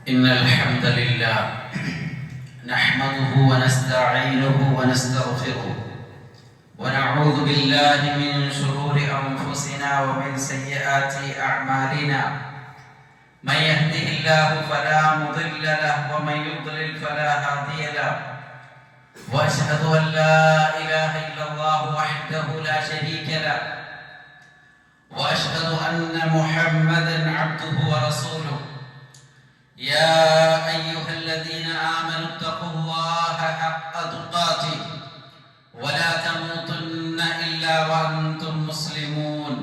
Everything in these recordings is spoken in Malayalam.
إن الحمد لله نحمده ونستعينه ونستغفره ونعوذ بالله من شرور أنفسنا ومن سيئات أعمالنا. من يهده الله فلا مضل له ومن يضلل فلا هادي له. وأشهد أن لا إله إلا الله وحده لا شريك له. وأشهد أن محمدا عبده ورسوله. يا أيها الذين آمنوا اتقوا الله حق تقاته ولا تموتن إلا وأنتم مسلمون.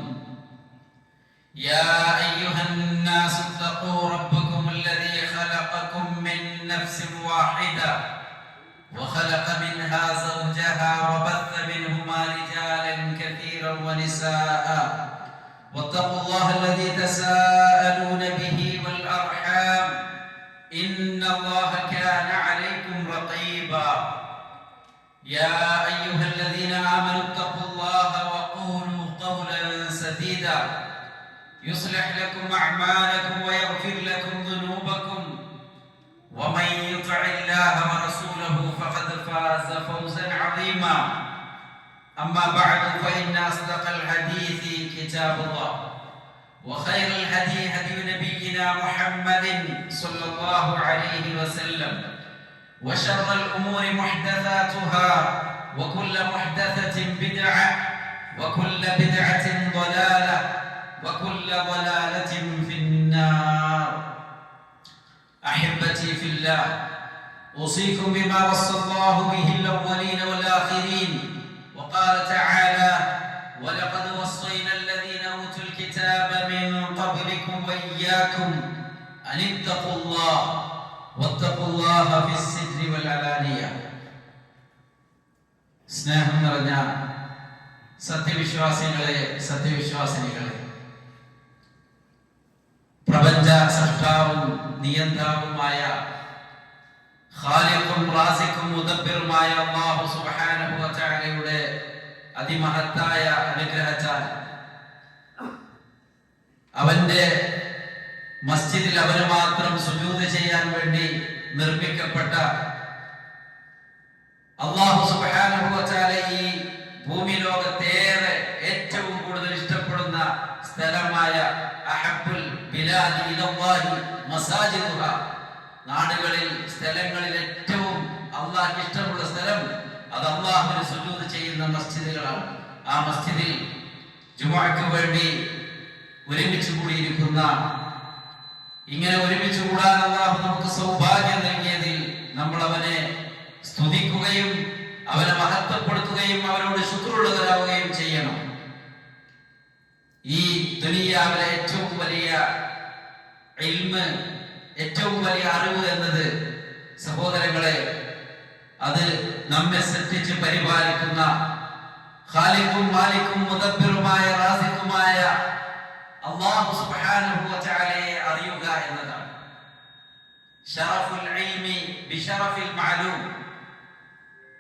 يا أيها الناس اتقوا ربكم الذي خلقكم من نفس واحدة وخلق منها زوجها وبث منهما رجالا كثيرا ونساء. واتقوا الله الذي تساءلون به والأرحام إن الله كان عليكم رقيبا. يا أيها الذين آمنوا اتقوا الله وقولوا قولا سديدا يصلح لكم أعمالكم ويغفر لكم ذنوبكم. ومن يطع الله ورسوله فقد فاز فوزا عظيما. أما بعد فإن أصدق الحديث كتاب الله وخير الهدي هدي نبينا محمد صلى الله عليه وسلم. وشر الأمور محدثاتها وكل محدثة بدعة وكل بدعة ضلالة وكل ضلالة في النار. أحبتي في الله، أوصيكم بما وصى الله به الأولين والآخرين. وقال تعالى: ولقد وصينا الذين أوتوا الكتاب من قبلكم وإياكم أن اتقوا الله واتقوا الله في السر والعلانية. സ്നേഹം നിറഞ്ഞ സത്യവിശ്വാസികളെ, സത്യവിശ്വാസിനികളെ, പ്രപഞ്ച സൃഷ്ടാവും നിയന്താവുമായ ഖാലിഖും റാസിഖും മുദബ്ബിറുമായ അല്ലാഹു സുബ്ഹാനഹു വ തആലയുടെ അതിമഹത്തായ അനുഗ്രഹത്താൽ അവന്റെ മസ്ജിദിൽ അവന് മാത്രം സുജൂദ് ചെയ്യാൻ വേണ്ടി നിർമ്മിക്കപ്പെട്ട അല്ലാഹു സുബ്ഹാനഹു വ തആല ഈ ഭൂമി ലോകത്തേറെ ഏറ്റവും കൂടുതൽ ഇഷ്ടപ്പെടുന്ന സ്ഥലമായ അഹബ്ബുൽ ബിലാദി ഇലല്ലാഹി മസാജിദുഹ, നാടുകളിൽ സ്ഥലങ്ങളിൽ ഏറ്റവും അല്ലാഹുവിന് ഇഷ്ടമുള്ള സ്ഥലം അത് അല്ലാഹുവിന് സുജൂദ് ചെയ്യുന്ന മസ്ജിദുകളാണ്. ആ മസ്ജിദിൽ ജുമുഅക്ക് വേണ്ടി ഒരുമിച്ച് കൂടിയിരിക്കുന്ന, ഇങ്ങനെ ഒരുമിച്ച് കൂടാൻ അല്ലാഹു നമുക്ക് സൗഭാഗ്യം നൽകിയതിൽ നമ്മൾ അവനെ സ്തുതിക്കുകയും അവനെ മഹത്വപ്പെടുത്തുകയും അവനോട് ശുക്റുള്ളവരാവുകയും ചെയ്യണം. ഈ ദുനിയാവിലെ ഏറ്റവും വലിയ ഇൽമ്, ഏറ്റവും വലിയ അറിവ് എന്നത് സഹോദരങ്ങളെ, അത് നമ്മെ സൃഷ്ടിച്ച് പരിപാലിക്കുന്ന ഖാലിഖും മാലിക്കും മുദബ്ബിറുമായ റാസിഖുമായ അല്ലാഹു സുബ്ഹാനഹു വ തആലയെ അറിയുക എന്നതാണ്. ശറഫുൽ ഇൽമി ബിശറഫിൽ മഅലൂം,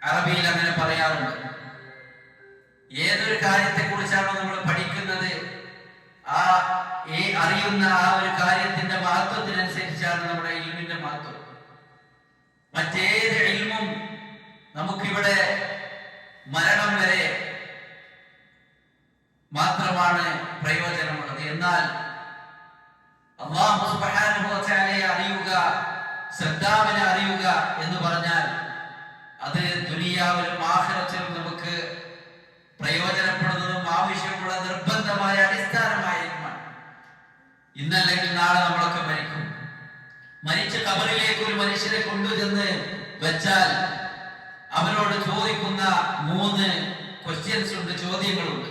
അറബിയിൽ അങ്ങനെ പറയാറുണ്ട്. ഏതൊരു കാര്യത്തെക്കുറിച്ചാണോ നമ്മൾ പഠിക്കുന്നത്, അറിയുന്ന ആ ഒരു കാര്യത്തിന്റെ മഹത്വത്തിനനുസരിച്ചാണ് നമ്മുടെ ഇൽമിന്റെ മഹത്വം. മറ്റേത് ഇൽമും നമുക്കിവിടെ മരണം വരെ മാത്രമാണ് പ്രയോജനമുള്ളത്. എന്നാൽ അല്ലാഹു സുബ്ഹാനഹു വ തആലയെ അറിയുക, ശ്രദ്ധാവിനെ അറിയുക എന്ന് പറഞ്ഞാൽ അത് ദുനിയാവിലും ആഖിറത്തിലും നമുക്ക് പ്രയോജനപ്പെടുന്നതും ആവശ്യമുള്ള നിർബന്ധമായ അടിസ്ഥാനമായ ഇൽമാണ്. ഇന്നല്ലെങ്കിൽ നാളെ നമ്മളൊക്കെ മരിക്കും. മരിച്ച ഖബറിലേക്ക് ഒരു മനുഷ്യനെ കൊണ്ടുചെന്ന് വെച്ചാൽ അവനോട് ചോദിക്കുന്ന 3 ക്വസ്റ്റ്യൻസ് ഉണ്ട്, ചോദ്യങ്ങളുണ്ട്.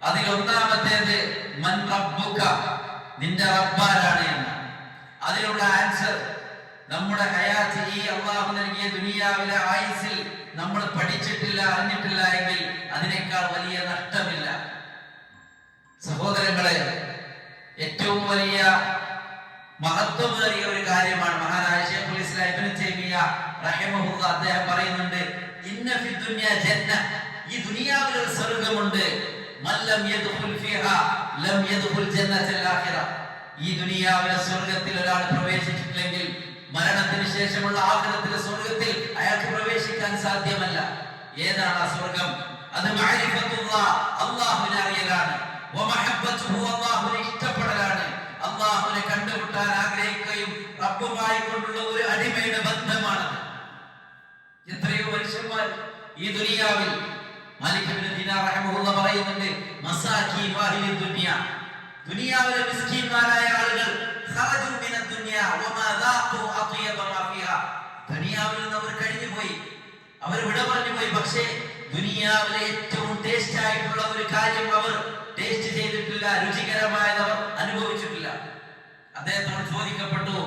അതിൽ ഒന്നാമത്തേത് മൻ റബ്ബുക, നിന്റെ റബ്ബാരാണ് എന്ന്. അതിനുള്ള ആൻസർ നമ്മുടെ ഹയാത്ത്, ഈ അല്ലാഹു നൽകിയ ദുനിയാവിലെ ആയുസ്സിൽ നമ്മൾ പഠിച്ചിട്ടില്ല, അറിഞ്ഞിട്ടില്ല എങ്കിൽ അതിനേക്കാൾ വലിയ നഷ്ടമില്ല. സഹോദരങ്ങളെ, ഏറ്റവും വലിയ മഹത്വമേറിയ ഒരു കാര്യമാണ്. മഹാനായ ശൈഖുൽ ഇസ്ലാം ഇബ്നു തൈമിയ്യ റഹിമഹുല്ലാഹ് അദ്ദേഹം പറയുന്നുണ്ട്, ഇന്ന ഫി ദുനിയ ജന്ന, ഈ ദുനിയാവിൽ ഒരു സ്വർഗ്ഗമുണ്ട്. മൻ ലം യദ്ഖുൽ ഫീഹാ ലം യദ്ഖുൽ ജന്നത്തുൽ ആഖിറ, ഈ ദുനിയാവിലെ സ്വർഗത്തിൽ ഒരാൾ പ്രവേശിച്ചിട്ടില്ലെങ്കിൽ മരണത്തിന് ശേഷമുള്ള ആഖിറത്തിലെ സ്വർഗത്തിൽ അയാൾക്ക് പ്രവേശിക്കാൻ സാധ്യമല്ല. ഏതാണ് ആ സ്വർഗം? അത് മഅരിഫത്തുല്ലാഹ്, അല്ലാഹുവിനെ അറിയലാണ്. വമഹബ്ബത്തുഹു, അല്ലാഹുവിനെ ഇഷ്ടപ്പെടലാണ്. അല്ലാഹുവിനെ കണ്ടുമുട്ടാൻ ആഗ്രഹിക്കുകയും റബ്ബുമായി കൊണ്ടുള്ള ഒരു അടിമയുടെ ബന്ധമാണ്. എത്രയോ മനുഷ്യന്മാർ ഈ ദുനിയാവിൽ, മാലിക് ഇബ്നു ദീനാർ റഹിമഹുല്ലാഹ് പറയുന്നുണ്ട്, മസാകീൻ വാഹിലി ദുനിയ, ദുനിയാവിലെ മിസ്കീന്മാരായ ആളുകൾ ഖറജു മിന ദുനിയ വമാ ദാഖു അത്യബ മാ ഫിഹാ, ദുനിയാവിൽ നിന്ന് അവർ കഴിഞ്ഞു പോയി, അവർ വിട പറഞ്ഞു പോയി. പക്ഷേ ദുനിയാവിലെ ഏറ്റവും ടേസ്റ്റ് ആയിട്ടുള്ള ഒരു കാര്യം അവർ ടേസ്റ്റ് ചെയ്തിട്ടില്ല, രുചികരമായത് അവർ അനുഭവിച്ചിട്ടില്ല. അദ്ദേഹത്തോട് ചോദിക്കപ്പെട്ടു,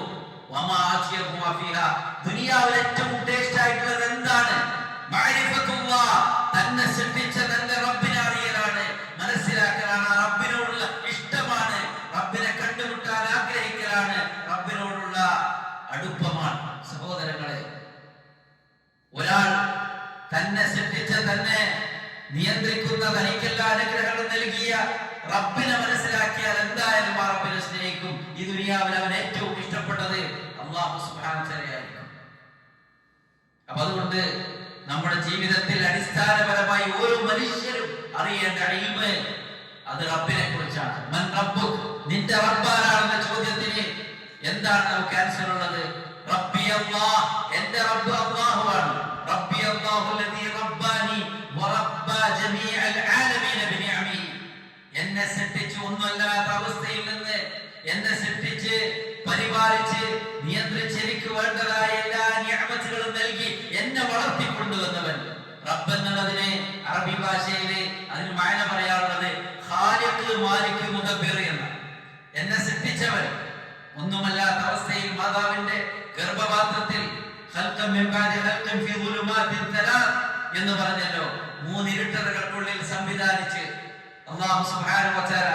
വമാ അത്യബ മാ ഫിഹാ, ദുനിയാവിലെ ഏറ്റവും ടേസ്റ്റ് ആയിട്ടുള്ളത് എന്താണ്? മഅരിഫത്തുല്ലാഹ്, തന്നെ സൃഷ്ടിച്ച തന്റെ റബ്ബിനെ അറിയലാണ്, മനസ്സിലാക്കലാണ്, റബ്ബിനോടുള്ള ഇഷ്ടമാണ്, റബ്ബിനെ കണ്ടുമുട്ടാൻ ആഗ്രഹിക്കലാണ്, റബ്ബിനോടുള്ള അടുപ്പമാണ്. സഹോദരങ്ങളെ, ഒരാൾ തന്നെ സൃഷ്ടിച്ച, തന്നെ നിയന്ത്രിക്കുന്ന, തനിക്കെല്ലാ അനുഗ്രഹങ്ങളും നൽകിയ റബ്ബിനെ മനസ്സിലാക്കിയാൽ എന്തായാലും ആ റബ്ബിനെ സ്നേഹിക്കും. ഈ ദുനിയാവിൽ അവൻ ഏറ്റവും ഇഷ്ടപ്പെട്ടത് അല്ലാഹു സുബ്ഹാനഹു വ തആലയായിരിക്കും. അപ്പൊ അതുകൊണ്ട് നമ്മുടെ ജീവിതത്തിൽ അടിസ്ഥാനപരമായി ഓരോ മനുഷ്യരും അറിയേണ്ട ഇൽമ് അത് റബ്ബിനെ കുറിച്ചാണ്. മൻ റബ്ബുക്, നിന്റെ റബ്ബാരാണെന്ന ചോദ്യത്തിന് എന്താണ് നമുക്ക് ആൻസർ ഉള്ളത്? റബ്ബി അല്ലാഹ്, എന്റെ റബ്ബ് അല്ലാഹുവാണ്. റബ്ബി അല്ലാഹു അല്ലദീ റബ്ബാനി വറബ്ബാ ജമീഅൽ ആലമീന ബിനിഅമിഹി, എന്നെ സൃഷ്ടിച്ച് ഒന്നുമല്ലാത്ത അവസ്ഥയിൽ നിന്ന് എന്നെ സൃഷ്ടിച്ച് പരിപാലിച്ച് നിയന്ത്രിച്ച് എനിക്ക് വേണ്ടതായ എല്ലാ നിഅമത്തുകളും നൽകി എന്നെ വളർത്തിക്കൊണ്ടുവന്നവൻ. റബ്ബ് എന്നുള്ളതിന് അറബി ഭാഷയില് അതിന് മായന പറയാറുള്ളത് ഖാലിഖ്, മാലിക്, മുദബ്ബിർ എന്ന. എന്നെ സൃഷ്ടിച്ചവൻ, ഒന്നുമല്ലാത്ത അവസ്ഥയിൽ മാതാവിന്റെ ഗർഭപാത്രത്തിൽ ഖൽഖൻ മിൻ ബഅദി ഖൽഖിൻ ഫീ ദുലുമാതിൻ തലാത്ത് എന്ന് പറഞ്ഞല്ലോ, 3 ഇരുട്ടറകൾക്കുള്ളിൽ സംവിധാനിച്ച് അല്ലാഹു സുബ്ഹാനഹു വ തആല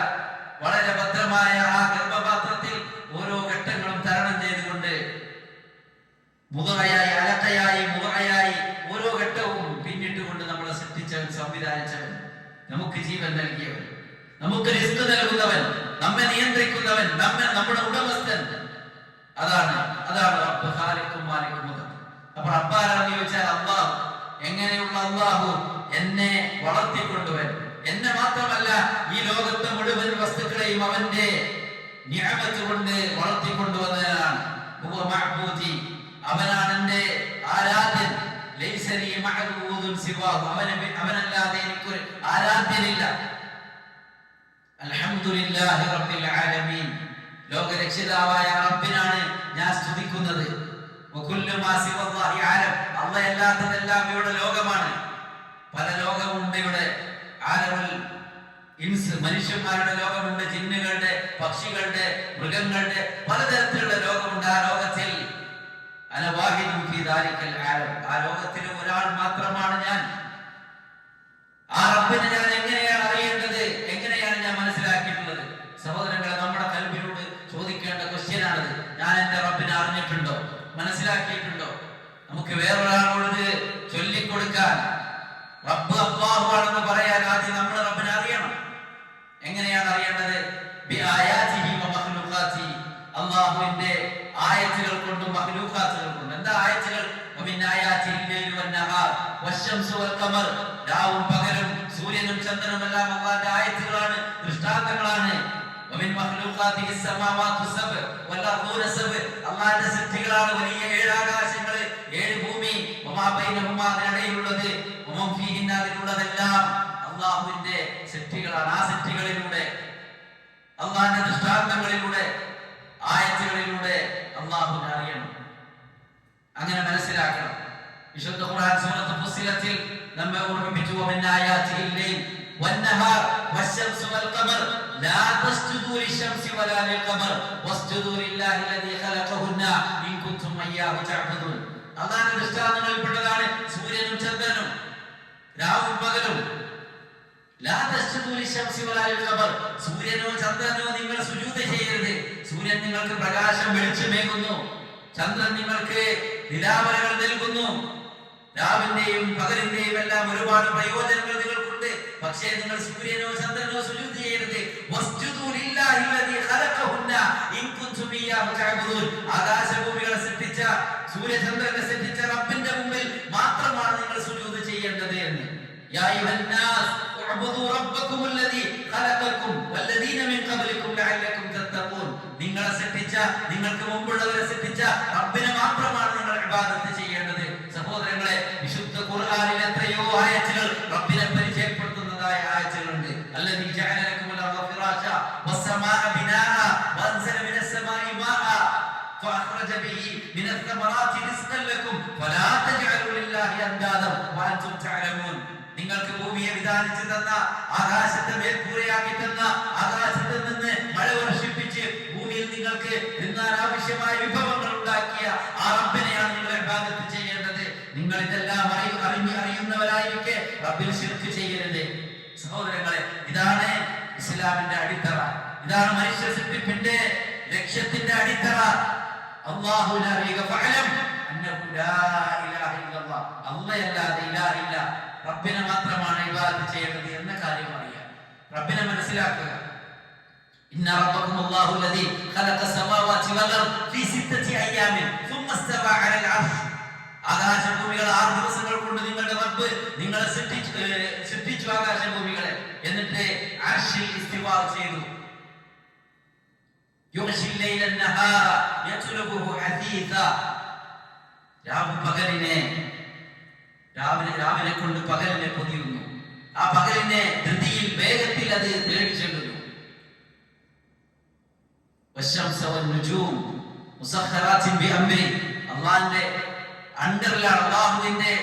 വളരെ ഭദ്രമായ ആ ഗർഭപാത്രത്തിൽ ഓരോ ഘട്ടങ്ങളും തരണം ചെയ്തുകൊണ്ട് മുദഗയായി, അലഖയായി, മുദഗയായി ഓരോ ഘട്ടവും പിന്നിട്ടുകൊണ്ട് നമ്മളെ സൃഷ്ടിച്ചവൻ, സംവിധാനിച്ചവൻ, നമുക്ക് ജീവൻ നൽകിയവൻ, നമുക്ക് റിസ്ക് നൽകുന്നവൻ, നമ്മെ നിയന്ത്രിക്കുന്നവൻ, നമ്മുടെ ഉടമസ്ഥൻ, അതാണ് റബ്ബ്, ഖാലിഖും മാലിക്കും മുദബ്ബിർ. അപ്പൊ റബ്ബാരാണെന്ന് ചോദിച്ചാൽ അല്ലാഹു. എങ്ങനെയുള്ള അല്ലാഹു? എന്നെ വളർത്തിക്കൊണ്ടുവൻ, എന്നെ മാത്രമല്ല ഈ ലോകത്തെ മുഴുവൻ വസ്തുക്കളെയും അവന്റെ നിഅമത്ത് കൊണ്ട് വളർത്തിക്കൊണ്ടുവന്നതാണ്. ഹുവ മഅബൂദി, അവനാണ് എന്റെ ആരാധ്യൻ. ലൈസ ലീ മഅബൂദുൻ സിവാഹു, അവനല്ലാതെ എനിക്കൊരു ആരാധ്യനില്ല. അൽഹംദുലില്ലാഹി റബ്ബിൽ ആലമീൻ, ലോകരക്ഷിതാവായ റബ്ബിനാണ് ഞാൻ സ്തുതിക്കുന്നത്. വകുല്ലു മാ സിവല്ലാഹി ആലം, അല്ലാഹ് അല്ലാത്തതെല്ലാം ഇവിടെ ലോകമാണ്. പല ലോകമുണ്ട് ഇവിടെ. ആലമുൽ ഇൻസ്, മനുഷ്യന്മാരുടെ ലോകമുണ്ട്, ജിന്നുകളുടെ, പക്ഷികളുടെ, മൃഗങ്ങളുടെ, പലതരത്തിലുള്ള ലോകമുണ്ട്. ആ ലോകത്തിൽ അന വാഹിദുൻ ഫീ ദാലികൽ ആലം, ആ ലോകത്തിൽ ഒരാൾ മാത്രമാണ് ഞാൻ. ആ റബ്ബിനെ ഞാൻ എങ്ങനെയാണ് അറിയേണ്ടത്? എങ്ങനെയാണ് ഞാൻ മനസ്സിലാക്കിയിട്ടുള്ളത്? സഹോദരങ്ങളെ, നമ്മുടെ ഖൽബിനോട് ചോദിക്കേണ്ട ക്വസ്റ്റ്യൻ ആണത്. ഞാൻ എന്റെ റബ്ബിനെ അറിഞ്ഞിട്ടുണ്ടോ? മനസ്സിലാക്കിയിട്ടുണ്ടോ? നമുക്ക് വേറൊരാളോട് ചൊല്ലിക്കൊടുക്കാൻ റബ്ബ് അല്ലാഹു ആണെന്ന് പറയാൻ ആദ്യം നമ്മൾ റബ്ബിനെ അറിയണം. എങ്ങനെയാണ് അറിയേണ്ടത്? ബി ആയാതിഹി വ മഖ്ലൂഖാതിഹി, അല്ലാഹുവിന്റെ ആയത്തുകൾ കൊണ്ടും മഖ്ലൂഖാത്തുകൾ കൊണ്ടും. എന്താ ആയത്തുകൾ? വമിൻ ആയാതിൽ ലൈലു വന്നഹാർ വശംസു വൽ ഖമർ, രാവും പകലും സൂര്യനും ചന്ദ്രനും എല്ലാം അല്ലാഹുവിന്റെ ആയത്തുകളാണ്, ദൃഷ്ടാന്തങ്ങളാണ്. വമിൻ മഖ്ലൂഖാതിഹി സമാവാതു സബ് വൽ അർദൂന സബ്, അല്ലാഹുവിന്റെ സൃഷ്ടികളാണ് വലിയ 7 ആകാശങ്ങൾ, 7 ഭൂമി, വമാ ബൈനഹുമാ, അതിനിടയിലുള്ളത്, വമൻ ഫീഹിന്ന, അതിലുള്ളതെല്ലാം അല്ലാഹുവിന്റെ സൃഷ്ടികളാണ്. ആ സൃഷ്ടികളിലൂടെ, അല്ലാഹുവിന്റെ ദൃഷ്ടാന്തങ്ങളിലൂടെ, ആയത്തുകളിലൂടെ അല്ലാഹുവിനെ അറിയണം, അങ്ങനെ മനസ്സിലാക്കണം. വിശുദ്ധ ഖുർആൻ സൂറത്ത് ഫുസ്സിലത്തിൽ നമ്മെ ഓർമ്മിപ്പിച്ചു, വമിൻ ആയാതിൽ ലൈൽ വന്നഹാർ വശംസു വൽ ഖമർ ലാ തസ്ജുദൂ ലിശംസി വലാ ലിൽഖമർ വസ്ജുദൂ ലില്ലാഹി അല്ലദീ ഖലഖഹുന്ന ഇൻ കുൻതും ഇയ്യാഹു തഅബുദൂൻ. അല്ലാഹുവിന്റെ ദൃഷ്ടാന്തങ്ങളിൽപ്പെട്ടതാണ് സൂര്യനും ചന്ദ്രനും, രാവും പകലും. ലാ തസ്ജുദൂ ലിശംസി വലാ ലിൽഖമർ, സൂര്യനോ ചന്ദ്രനോ നിങ്ങൾ സുജൂദ് ചെയ്യരുത്. സൂര്യൻ നിങ്ങൾക്ക് പ്രകാശം വെളിച്ചമേകുന്നു, ചന്ദ്രൻ നിങ്ങൾക്ക് നിലാവലകൾ നൽകുന്നു. രാവിന്റെയും പകലിന്റെയും എല്ലാം ഒരുപാട് പ്രയോജനങ്ങൾ നിങ്ങൾക്കുണ്ട്. പക്ഷേ നിങ്ങൾ സൂര്യനോ ചന്ദ്രനോ സുജൂദ് ചെയ്യരുത്. വസ്ജുദൂ ലില്ലാഹി അല്ലദീ ഖലഖഹുന്ന, ഈ والسماء بناء وأنزل من السماء ماء فأخرج به من الثمرات رزقا لكم فلا تجعلوا لله أندادا وأنتم تعلمون. നിങ്ങൾക്ക് ഭൂമിയെ വിധാനിച്ചു തന്ന, ആകാശത്തെ മേൽക്കൂരയാക്കി തന്ന, ആകാശത്ത് നിന്ന് മഴ വർഷിപ്പിച്ച് ഭൂമിയിൽ നിങ്ങൾക്ക് തിന്നാൻ ആവശ്യമായ വിഭവങ്ങൾ ഉണ്ടാക്കിയ ആ റബ്ബിനെയാണ് നിങ്ങൾ ഇബാദത്ത് ചെയ്യേണ്ടത്. നിങ്ങൾ ഇതെല്ലാം അറിയുന്നവരായിരിക്കെ റബ്ബിൽ ശിർക്ക് ചെയ്യരുത്. സഹോദരങ്ങളെ, ഇതാണ് ഇസ്ലാമിന്റെ അടിത്തറ. ഇതാണ് മനുഷ്യ സൃഷ്ടിപ്പിന്റെ ലക്ഷ്യത്തിന്റെ അടിത്തറ. അല്ലാഹുവിനെ അറിയുക. ഫഅലം അന്നഹു ലാ ഇലാഹ ഇല്ലല്ലാഹ്, അല്ലാഹുവല്ലാതെ ഇലാഹില്ല, റബ്ബിനെ മാത്രമാണ് ഇബാദത്ത് ചെയ്യേണ്ടത് എന്ന കാര്യം അറിയുക, റബ്ബിനെ മനസ്സിലാക്കുക. ഇന്ന റബ്ബക്കുമുല്ലാഹു അല്ലദീ ഖലഖ സമാവാതി വൽ അർദ് ഫീ സിത്തത്തി അയ്യാമിൻ സുമ്മ ഇസ്തവഅ അലൽ അർശ്. ആകാശഭൂമികൾ 6 ദിവസങ്ങൾ കൊണ്ട് നിങ്ങളുടെ റബ്ബ് നിങ്ങളെ സൃഷ്ടിച്ചു ആകാശഭൂമികളെ, എന്നിട്ട് അർശിൽ ഇസ്തിവാ ചെയ്തു. യുഗ്ശിൽ ലൈല അൻ-നഹാറ യത്ലുബുഹു ഹദീസാ. രാവിലെ കൊണ്ട് പകലിനെ പൊതിയുന്നു. ആ പകലിനെ ധൃതിയിൽ വേഗത്തിൽ അത് തേടിച്ചെല്ലുന്നു. വശംസ വൻ-നുജൂം മുസഖറാത്തിൻ ബിഅംരി. അല്ലാഹുവിന്റെ അണ്ടറിലാണ്, അല്ലാഹുവിന്റെ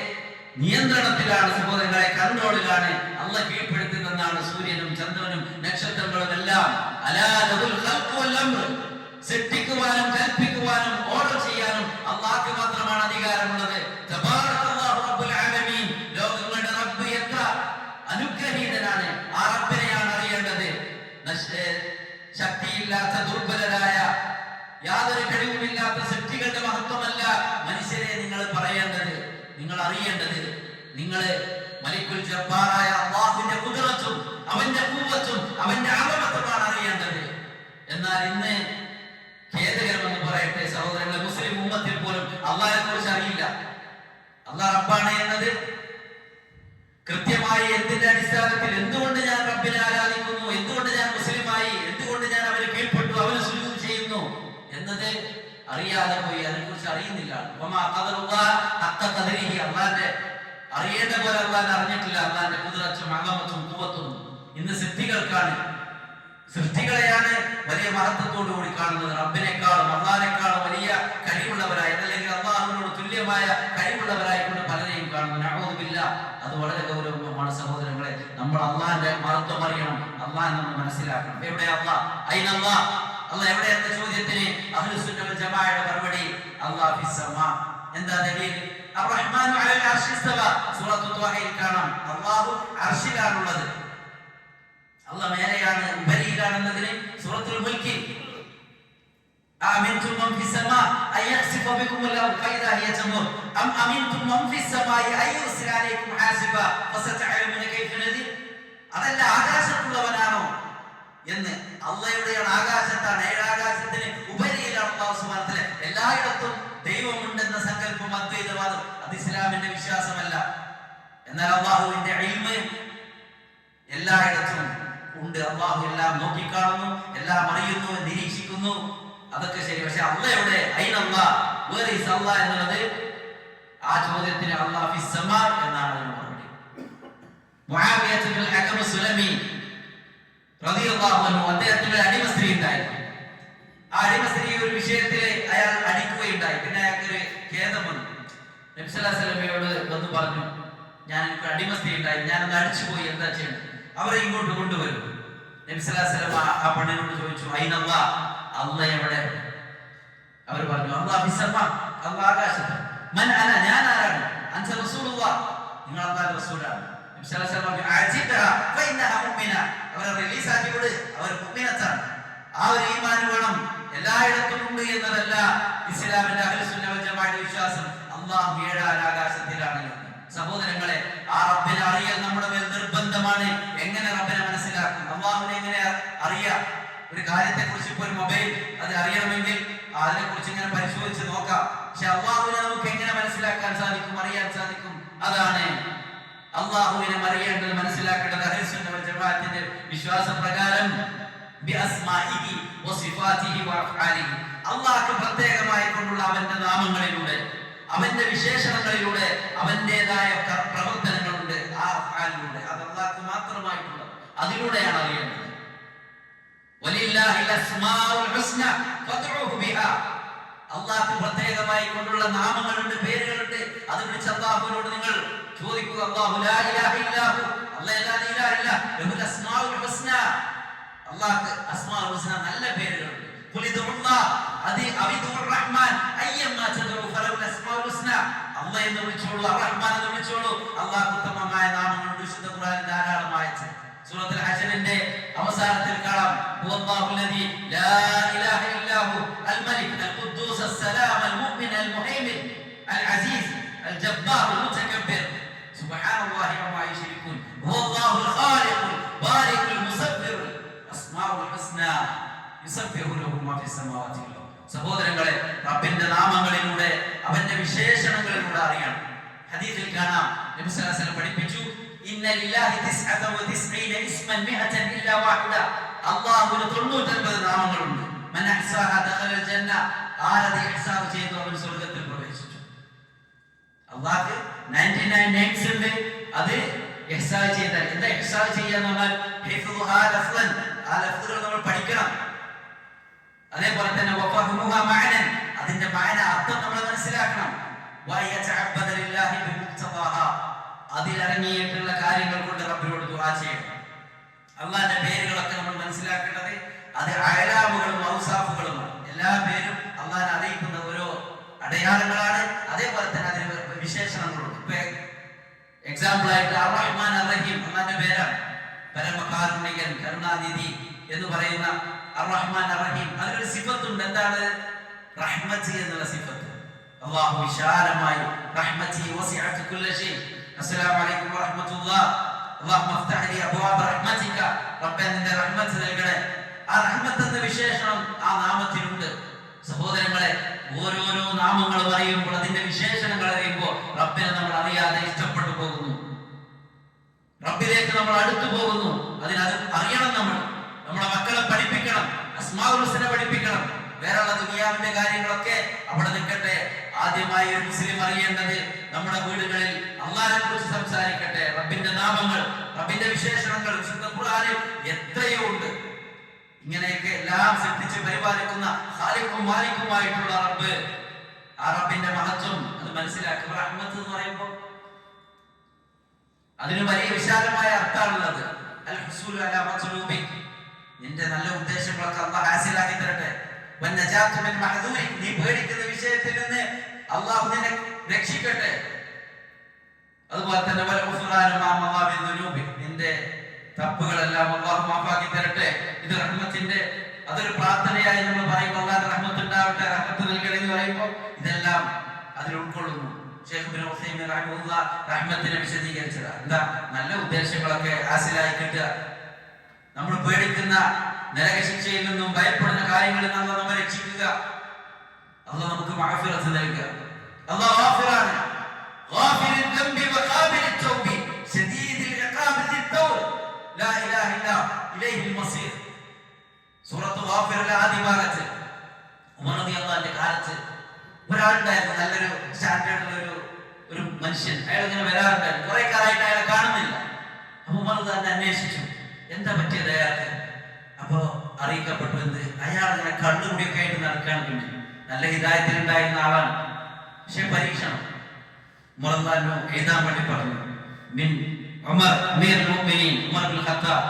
നിയന്ത്രണത്തിലാണ് സഹോദരങ്ങളെ, കൺട്രോളിലാണ്, അല്ലാഹ് കീഴ്പ്പെടുത്തുന്നതാണ് സൂര്യനും ചന്ദ്രനും നക്ഷത്രങ്ങളും എല്ലാം. അലാ ലഹുൽ ഖൽഖു വൽ അംർ. സൃഷ്ടിക്കുവാനും കൽപ്പിക്കുവാനും ഓർഡർ ചെയ്യാനും അല്ലാഹുവിന് മാത്രമാണ് അധികാരമുള്ളത്. തബാറകല്ലാഹു റബ്ബുൽ ആലമീൻ. ലോകങ്ങളുടെ റബ്ബ് എത്ര അനുഗ്രഹീതനാണ്. ആ റബ്ബിനെയാണ് അറിയേണ്ടത്. ശക്തിയില്ലാത്ത, ദുർബലരായ, യാതൊരു കഴിവുമില്ലാത്ത സൃഷ്ടികളുടെ മഹത്വമല്ല മനുഷ്യരെ നിങ്ങൾ പറയേണ്ടത്, നിങ്ങൾ അറിയേണ്ടത്. നിങ്ങൾ മലിക്കുൽ ജബ്ബാറായ അല്ലാഹുവിന്റെ ഖുദ്റത്തും അവന്റെ ഖുവ്വത്തും അവന്റെ അളവത്തുമാണ് അറിയേണ്ടത്. എന്നാൽ ഇന്ന് ഖേദകരമെന്ന് പറയട്ടെ സഹോദരങ്ങളെ, മുസ്ലിം ഉമ്മത്തിൽ പോലും അല്ലാഹുവിനെ കുറിച്ച് അറിയില്ല. അല്ലാഹ് റബ്ബാണ് എന്നത് കൃത്യമായി എന്തിന്റെ അടിസ്ഥാനത്തിൽ, എന്തുകൊണ്ട് ഞാൻ റബ്ബിനെ ആരാധിക്കുന്നു, എന്തുകൊണ്ട് ഞാൻ മുസ്ലിമായി, എന്തുകൊണ്ട് ഞാൻ അവന് കീഴ്പ്പെട്ടു, അവന് സുജൂദ് ചെയ്യുന്നു എന്നത് അറിയാതെ പോയി, അതിനെക്കുറിച്ച് അറിയുന്നില്ല. അള്ളാന്റെ അറിയേണ്ട പോലെ അള്ളാൻ അറിഞ്ഞിട്ടില്ല. അള്ളാന്റെ ഖുദ്റത്തും അളമത്തും ഖുവ്വത്തും ഇന്ന് സൃഷ്ടികളെയാണ് വലിയ മഹത്വത്തോടു കൂടി കാണുന്നത്. റബ്ബിനേക്കാളും അള്ളാഹിനേക്കാളും വലിയ കഴിവുള്ളവരായി, അല്ലെങ്കിൽ അള്ളാഹുവിനോട് തുല്യമായ കഴിവുള്ളവരായിക്കൊണ്ട് പലരെയും കാണുന്നു. നഊദു ബില്ലാഹ്. അത് വളരെ ഗൗരവമാണ് സഹോദരങ്ങളെ. നമ്മൾ അള്ളാഹിന്റെ മഹത്വം അറിയണം, അള്ളാഹ് നമ്മൾ മനസ്സിലാക്കണം. എവിടെ അള്ളാഹ്? അയ്ന അള്ളാഹ്? അള്ളാഹ് എവിടെ എന്ന ചോദ്യത്തിന് അഹ്ലുസുന്ന വൽ ജമാഅയുടെ മറുപടി അള്ളാഹ് ഫിസ് സമാ. എന്താ ദലീൽ? അർ-റഹ്മാനു അലൽ അർശി ഇസ്തവാ. സൂറത്തു ത്വാഹയിൽ കാണാം, അള്ളാഹു അർശിലാണുള്ളത്. അള്ളാഹ് മേലെയാണ്, ഉപരിയിലാണെന്നതിന് സൂറത്തുൽ മുൽക്കിൽ അമിൻതും മൻ ഫിസ് സമാ അയഖ്സിഫ ബികുമുൽ അർദ് ഫഇദാ ഹിയ തമൂർ അം അമിൻതും മൻ ഫിസ് സമാഇ അയുർസില അലൈക്കും ഹാസിബ ഫസതഅലമുന കൈഫ നദീർ. അതല്ല ആകാശത്തുള്ളവനാണോ എന്ന്. അള്ളാഹുടെയാണ്, ആകാശത്താണ്, ഏഴാകാശത്തിന് ഉപരിയിലാണ് അല്ലാഹു സുബ്ഹാനഹു വ തആല. എല്ലായിടത്തും ദൈവമുണ്ടെന്ന സങ്കല്പം അദ്വൈതവാദം, അത് ഇസ്ലാമിന്റെ വിശ്വാസമല്ല. എന്നാൽ അല്ലാഹുവിന്റെ ഇൽമ് എല്ലായിടത്തും ഉണ്ട്. അല്ലാഹു എല്ലാം നോക്കിക്കാണുന്നു, എല്ലാം അറിയുന്നു, നിരീക്ഷിക്കുന്നു. അതൊക്കെ ശരി. പക്ഷെ അല്ലാഹ് എവിടെ? അയ്ന അല്ലാഹ്? വേർ ഈസ് അല്ലാഹ് എന്നുള്ളത്, ആ ചോദ്യത്തിന് അല്ലാഹ് ഫിസ് സമാ എന്നാണ് അതിന് മറുപടി. മുആവിയ ഇബ്നുൽ ഹകം സുലമി റളിയല്ലാഹു അൻഹു, അദ്ദേഹത്തിന്റെ അടിമ സ്ത്രീ ഉണ്ടായിരുന്നു. ആ അടിമ സ്ത്രീ ഒരു വിഷയത്തിൽ അയാൾ അടിക്കുകയുണ്ടായി. പിന്നെ അയാൾക്കൊരു ഖേദം വന്നു. നബി സല്ലല്ലാഹു അലൈഹി വസല്ലമയോട് വന്ന് പറഞ്ഞു, ഞാൻ എനിക്ക് അടിമ സ്ത്രീ ഉണ്ടായി, ഞാനൊന്ന് അടിച്ചുപോയി, എന്താ ചെയ്യണം? അവരെ ഇങ്ങോട്ട് കൊണ്ടുവരും. നബി സല്ലല്ലാഹു അലൈഹി വസല്ലം ആ പെണ്ണിനോട് ചോദിച്ചു, അയ്ന അല്ലാഹ്? അല്ലാഹ് എവിടെ? അവർ പറഞ്ഞു, അല്ലാഹ് ഫിസ് സമാ, അല്ലാഹ് ആകാശത്ത്. മൻ അന? ഞാൻ ആരാണ്? അൻത റസൂലുള്ളാഹ്, നിങ്ങൾ അല്ലാഹുവിന്റെ റസൂലാണ്. നബി സല്ലല്ലാഹു അലൈഹി വസല്ലം പറഞ്ഞു, അഅ്തിഖ്ഹാ ഫഇന്നഹാ മുഅ്മിന. അവരെ റിലീസ് ആക്കി വിട്, അവർ മുഅ്മിനത്താണ്. ആ ഒരു ഈമാൻ വേണം. എല്ലായിടത്തും ഉണ്ട് എന്നതല്ല ഇസ്ലാമിന്റെ അഹ്ലുസുന്ന വൽ ജമാഅയുടെ വിശ്വാസം. അല്ലാഹു ഏഴാം ആകാശത്തിലാണ്. സഹോദരങ്ങളെ, ആ റബ്ബിനെ അറിയൽ നമ്മുടെ മേൽ നിർബന്ധമാണ്. എങ്ങനെ റബ്ബിനെ മനസ്സിലാക്കും? അല്ലാഹുവിനെ എങ്ങനെ അറിയാം? ഒരു കാര്യത്തെ കുറിച്ച്, ഇപ്പൊ ഒരു മൊബൈൽ, അത് അറിയണമെങ്കിൽ അതിനെ കുറിച്ച് ഇങ്ങനെ പരിശോധിച്ച് നോക്കാം. പക്ഷെ അല്ലാഹുവിനെ നമുക്ക് എങ്ങനെ മനസ്സിലാക്കാൻ സാധിക്കും, അറിയാൻ സാധിക്കും? അതാണ് അല്ലാഹുവിനെ അറിയേണ്ടത്, മനസ്സിലാക്കേണ്ടത് അഹ്ലുസുന്ന വൽ ജമാഅത്തിന്റെ വിശ്വാസപ്രകാരം ബിഅസ്മാഇഹി വസിഫാതിഹി വഅഫ്ആലിഹി. അല്ലാഹു പ്രത്യേകമായി കൊണ്ടുള്ള അവന്റെ നാമങ്ങളിലൂടെ, അവന്റെ വിശേഷണങ്ങളിലൂടെ, അവന്റേതായ പ്രവർത്തനങ്ങളുണ്ട്, ആ അഫ്ആലിലൂടെ. അത് അല്ലാഹു മാത്രമായിട്ടുള്ളത്, അതിലൂടെയാണ് അറിയേണ്ടത്. വലില്ലാഹിൽ അസ്മാഉൽ ഹുസ്ന ഫദ്ഉഹു ബിഹാ. അല്ലാഹു പ്രത്യേകമായി കൊണ്ടുള്ള നാമങ്ങളുണ്ട്, പേരുകളുണ്ട്. അത് വിളിച്ച് അല്ലാഹുവിനോട് നിങ്ങൾ ചോദിക്കുക. അല്ലാഹു ലാ ഇലാഹ ഇല്ലാഹു, അല്ലാഹു ലാ ഇലാഹ ഇല്ല, ലഹുൽ അസ്മാഉൽ ഹുസ്ന. അല്ലാഹു അസ്മാഉൽ ഹുസ്ന നല്ല പേരുകളുണ്ട്. ഖുലിദുല്ലാഹ് അവിദുർ റഹ്മാൻ അയ്യമ്മാ തദഉ ഫലഹുൽ അസ്മാഉൽ ഹുസ്ന. അല്ലാഹു എന്ന് വിളിച്ചോളൂ, റഹ്മാൻ എന്ന് വിളിച്ചോളൂ. അല്ലാഹു ഉത്തമമായ നാമങ്ങളുണ്ട്. വിശുദ്ധ ഖുർആനിൽ ധാരാളമായി സൂറത്തുൽ ഹജ്റിന്റെ അവസാനത്തിൽ കാണാം, ഹുവല്ലാഹുല്ലദീ ലാ ഇലാഹ ഇല്ലാഹു അൽ മലിക് അൽ ഖുദ്ദൂസ് അസ്സലാം അൽ മുഅ്മിൻ അൽ മുഹൈമിൻ അൽ അസീസ് അൽ ജബ്ബാർ അൽ മുതകബ്ബിർ സുബ്ഹാനല്ലാഹി വമാ യുശ്രികൂൻ ഹുവല്ലാഹുൽ ഖാലിഖുൽ ബാരിഖുൽ മുസബ്ബിർ അസ്മാഉൽ ഹുസ്ന യുസബ്ബിഹു ലഹു മാ ഫിസ് സമാവാതി വൽ അർദ്. സഹോദരങ്ങളെ, റബ്ബിന്റെ നാമങ്ങളിലൂടെ അവന്റെ വിശേഷണങ്ങളിലൂടെ അറിയണം. ഹദീസിൽ കാണാം, നബി സല്ലല്ലാഹു അലൈഹി വസല്ലം പഠിപ്പിച്ചു, ഇന്ന ലില്ലാഹി 99 ഇസ്മൻ മിഅതൻ ഇല്ലാ വാഹിദ. അല്ലാഹുവിന് 99 നാമങ്ങളുണ്ട്. മൻ അഹ്സാഹ ദഖലൽ ജന്ന. ആരത് ഇഹ്സാഹ് ചെയ്തു അവൻ സ്വർഗ്ഗത്തിൽ പ്രവേശിച്ചു. അല്ലാഹു 99 നെയിംസ് ഉണ്ട്. അത് ഇഹ്സാഹ് ചെയ്താൽ എന്താ ഇഹ്സാഹ് ചെയ്യാന്ന് പറഞ്ഞാൽ ഹിഫ്ദുഹാ ലഫ്ളൻ, ആ ലഫ്ളുകൾ നമ്മൾ പഠിക്കണം. അതേപോലെ തന്നെ വഫഹ്മുഹാ മഅനൻ, അതിന്റെ മഅന അർത്ഥം നമ്മൾ മനസ്സിലാക്കണം. വയതഅബ്ബദ ലില്ലാഹി ബിമുഖ്തദാഹാ, അതിലടങ്ങിയിട്ടുള്ള കാര്യങ്ങൾ കൊണ്ട് റബ്ബിനോട് ദുആ ചെയ്യണം. അല്ലാഹുവിന്റെ പേരുകളൊക്കെ നമ്മൾ മനസ്സിലാക്കേണ്ടത് അത് അയലാമുകളും ഔസാഫുകളുമാണ്. എല്ലാ പേരും അല്ലാഹുവിനെ അറിയിക്കുന്ന ഓരോ അടയാളങ്ങളാണ്. അതേപോലെ തന്നെ അതിന് വിശേഷണങ്ങളുണ്ട്. ഇപ്പൊ എക്സാമ്പിൾ ആയിട്ട് അർ-റഹ്മാൻ അർ-റഹീം അല്ലാഹുവിന്റെ പേരാണ്. പരമകാരുണികൻ, കരുണാനിധി എന്ന് പറയുന്ന അർ-റഹ്മാൻ അർ-റഹീം. അതിലൊരു സിഫത്തുണ്ട്. എന്താണ്? റഹ്മത്ത് എന്നുള്ള സിഫത്ത്. അല്ലാഹു വിശാലമായി റഹ്മത്തി വസിഅത് കുല്ല ഷൈ. അസ്സലാമു അലൈക്കും വറഹ്മത്തുള്ളാഹി അല്ലാഹുമ്മ ഇഫ്തഹ് ലി അബ്വാബ റഹ്മതിക. റബ്ബേ നിന്റെ റഹ്മത്ത് നൽകണേ. ആ റഹ്മത്ത് എന്ന വിശേഷണം ആ നാമത്തിലുണ്ട്. സഹോദരങ്ങളെ, ഓരോരോ നാമങ്ങൾ പറയുമ്പോൾ അതിന്റെ വിശേഷണങ്ങൾ അറിയുമ്പോൾ റബ്ബിനെ നമ്മൾ അറിയാതെ ഇഷ്ടപ്പെട്ടു പോകുന്നു, റബ്ബിലേക്ക് നമ്മൾ അടുത്തു പോകുന്നു. അതിനത് അറിയണം. നമ്മുടെ മക്കളെ പഠിപ്പിക്കണം, അസ്മാഉൽ ഹുസ്ന പഠിപ്പിക്കണം. വേറെയുള്ള ദുനിയാവിന്റെ കാര്യങ്ങളൊക്കെ അവിടെ നിൽക്കട്ടെ. ആദ്യമായി ഒരു മുസ്ലിം അറിയേണ്ടത് നമ്മുടെ വീടുകളിൽ അല്ലാഹുവിനെ കുറിച്ച് സംസാരിക്കട്ടെ. റബ്ബിന്റെ നാമങ്ങൾ, റബ്ബിന്റെ വിശേഷണങ്ങൾ വിശുദ്ധ ഖുർആനിൽ എത്രയോ ഉണ്ട്. ഇങ്ങനെയൊക്കെ എല്ലാം സൃഷ്ടിച്ച് പരിപാലിക്കുന്ന ഖാലിഖും മാലിക്കുമായിട്ടുള്ള റബ്ബ്, ആ റബ്ബിന്റെ മഹത്വം അത് മനസ്സിലാക്കുക. റഹ്മത്ത് എന്ന് പറയുമ്പോൾ അതിന് വലിയ വിശാലമായ അർത്ഥമാണുള്ളത്. അൽ ഹുസൂലു അലാ മത്ലൂബിക്, നിന്റെ നല്ല ഉദ്ദേശങ്ങളൊക്കെ അല്ലാഹു ഹാസിലാക്കി തരട്ടെ. വന്നജാതു മിൻ മഹ്ദൂരിക്, നീ പേടിക്കുന്ന വിഷയത്തിൽ നിന്ന് അല്ലാഹു നിന്നെ രക്ഷിക്കട്ടെ. അതുപോലെ തന്നെ വൽ ഗുഫ്റാനു മാ മദാ മിൻ ദുനൂബിക്, നിന്റെ തപ്പുകളെല്ലാം അല്ലാഹു മാഫാക്കി തരട്ടെ. ഇത് റഹ്മത്തിന്റെ അതൊരു പ്രാർത്ഥനയായി നമ്മൾ പറയുമ്പോൾ അല്ലാഹുവിന്റെ റഹ്മത്ത് ഉണ്ടാവട്ടെ, റഹ്മത്ത് നൽകണേ എന്ന് പറയുമ്പോൾ ഇതെല്ലാം അതിൽ ഉൾക്കൊള്ളുന്നു. ശൈഖ് ഇബ്നു ഉസൈമീൻ റഹിമഹുല്ലാഹ് റഹ്മത്തിനെ വിശദീകരിച്ചത് എന്താ? നല്ല ഉദ്ദേശങ്ങളൊക്കെ ഹാസിലായി കിട്ടുക. നമ്മൾ പേടിക്കുന്ന നരകശിക്ഷയിൽ നിന്നും ഭയപ്പെടുന്ന കാര്യങ്ങളിൽ നിന്ന് നമ്മെ രക്ഷിക്കുക. അല്ലാഹു നമുക്ക് മഗ്ഫിറത്ത് നൽകുക. അല്ലാഹു ഗാഫിറാണ്. ഗാഫിറുൽ ദംബി വഖാബിലുത് തൗബി ശദീദുൽ ഇഖാബി ദിത്തൗർ ലാ ഇലാഹ ഇല്ലാ ഇലൈഹിൽ മസീർ. സൂറത്ത് ഗാഫിറിലെ ആദ്യ ഭാഗത്ത് ഉമർ റളിയല്ലാഹുവിന്റെ കാലത്ത് ഒരാളുണ്ടായിരുന്നു, നല്ലൊരു സ്റ്റാൻഡേർഡുള്ള ഒരു മനുഷ്യൻ. അയാൾ ഇങ്ങനെ വരാറുണ്ടായിരുന്നു. കുറെ കാലമായിട്ട് അയാളെ കാണുന്നില്ല. അപ്പൊ ഉമർ തന്നെ അന്വേഷിച്ചു എന്താ പറ്റിയത് അയാൾക്ക്. അപ്പൊ അറിയിക്കപ്പെട്ടു എന്ത്, അയാൾ ഇങ്ങനെ കണ്ണുകൂടിയൊക്കെ ആയിട്ട് നടക്കുകയാണ്. നല്ല ഹിദായത്തിലുണ്ടായിരുന്ന ആളാണ്. പക്ഷെ പരീക്ഷണം ഉമർ റളിയല്ലാഹു എഴുതാൻ വേണ്ടി പറഞ്ഞു. മിൻ ഉമർ അമീറുൽ മുഅ്മിനീൻ ഉമർ ഇബ്നുൽ ഖത്താബ്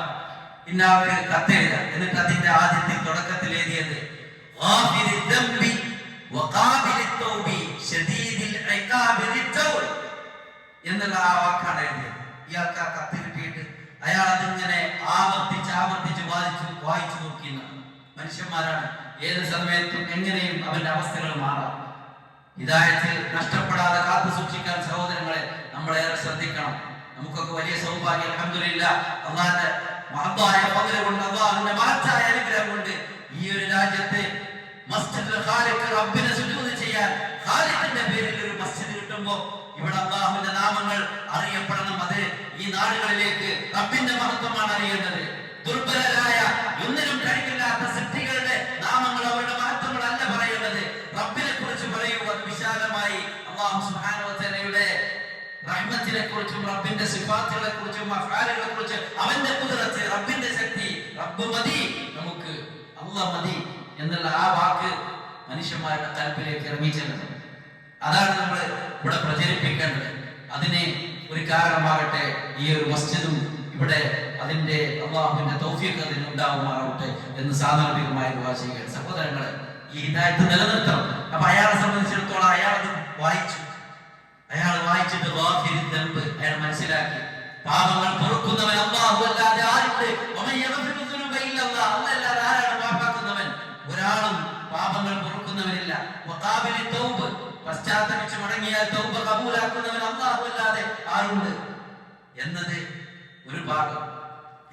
ഇന്നവർക്ക് കത്തെഴുതാം. എന്നിട്ട് അതിന്റെ ആദ്യത്തെ തുടക്കത്തിൽ എഴുതിയത് ഗാഫിറുൽ ദംബി വഖാബിലുത് തൗബി ശദീദുൽ ഇഖാബി ദിത്തൗർ എന്നുള്ള ആ വാക്കാണ് എഴുതിയത്. ഇയാൾക്ക് ആ കത്ത് കിട്ടിയിട്ട് അയാൾ അതിങ്ങനെ ആവർത്തിച്ച് വായിച്ചു നോക്കുന്ന മനുഷ്യന്മാരാണ്. ഏത് സമയത്തും എങ്ങനെയും അവന്റെ അവസ്ഥകൾ മാറാം. ഹിദായത്ത് നഷ്ടപ്പെടാതെ കാത്തു സൂക്ഷിക്കാൻ സഹോദരങ്ങളെ നമ്മളേറെ ശ്രദ്ധിക്കണം. നമുക്കൊക്കെ വലിയ സൗഭാഗ്യം അൽഹംദുലില്ലാഹ്, അല്ലാഹുവിന്റെ മഹത്തായ ഫضل കൊണ്ട്, അല്ലാഹുവിന്റെ മഹത്തായ അനുഗ്രഹം കൊണ്ട് ഈ ഒരു രാജ്യത്ത് മസ്ജിദുൽ ഖാലിഖ് റബ്ബിനെ സുജൂദ് ചെയ്യാൻ ഖാലിഖിന്റെ പേരിൽ ഒരു മസ്ജിദ് കിട്ടുമ്പോൾ ഇവിടെ അല്ലാഹുവിന്റെ നാമങ്ങൾ അറിയപ്പെടണം. അത് ഈ നാടുകളിലേക്ക് റബ്ബിന്റെ മഹത്വമാണ് അറിയുന്നത്. ദുർബലരായ ഒന്നിനും കഴിവില്ലാത്ത സൃഷ്ടികളുടെ നാമങ്ങൾ അവരുടെ മഹത്വങ്ങളല്ല പറയുന്നത്. റബ്ബിനെ കുറിച്ച് പറയൂ. അത് വിശാലമായി അല്ലാഹു സുബ്ഹാനഹു വ തആലയുടെ റഹ്മത്തിനെ കുറിച്ചും റബ്ബിന്റെ സിഫാത്തുകളെ കുറിച്ചും അഫ്ആലുകളെ കുറിച്ച് അവന്റെ ഖുദ്റത്ത്, റബ്ബിന്റെ ശക്തി, റബ്ബ് മതി നമുക്ക് അല്ലാഹ് മതി എന്നുള്ള ആ വാക്ക് മനുഷ്യന്മാരുടെ കൽപ്പിലേക്ക് ഇറങ്ങിച്ചെല്ലുന്നത്. അതാണ് നമ്മൾ ഇവിടെ പ്രചരിപ്പിക്കേണ്ടത്. അതിന് ഒരു കാരണമാകട്ടെ ഈ ഒരു മസ്ജിദും ഇവിടെ അതിന്റെ അള്ളാഹുവിന്റെ തൗഫീഖ് അതിന് ഉണ്ടാവുമാറാവട്ടെ എന്ന് സാന്ദർഭികമായി ദുആ ചെയ്യുകയാണ്. സഹോദരങ്ങളെ, ഈ ഹിദായത്ത് നിലനിർത്തണം. അപ്പൊ അയാളെ സംബന്ധിച്ചിടത്തോളം അയാൾ വായിച്ചിട്ട് അയാൾ മനസ്സിലാക്കി പാപങ്ങൾ പൊറുക്കുന്നവൻ അല്ലാഹു അല്ലാതെ ആരുണ്ട്? അല്ലാതെ ആരാണ് മാപ്പാക്കുന്നവൻ? ഒരാളും പാപങ്ങൾ പൊറുക്കുന്നവനില്ല. പശ്ചാത്തപിച്ച് മടങ്ങിയാൽ തൗബ കബൂലാക്കുന്നവൻ അല്ലാഹു അല്ലാതെ ആരുണ്ട് എന്നത് ഒരു ഭാഗം.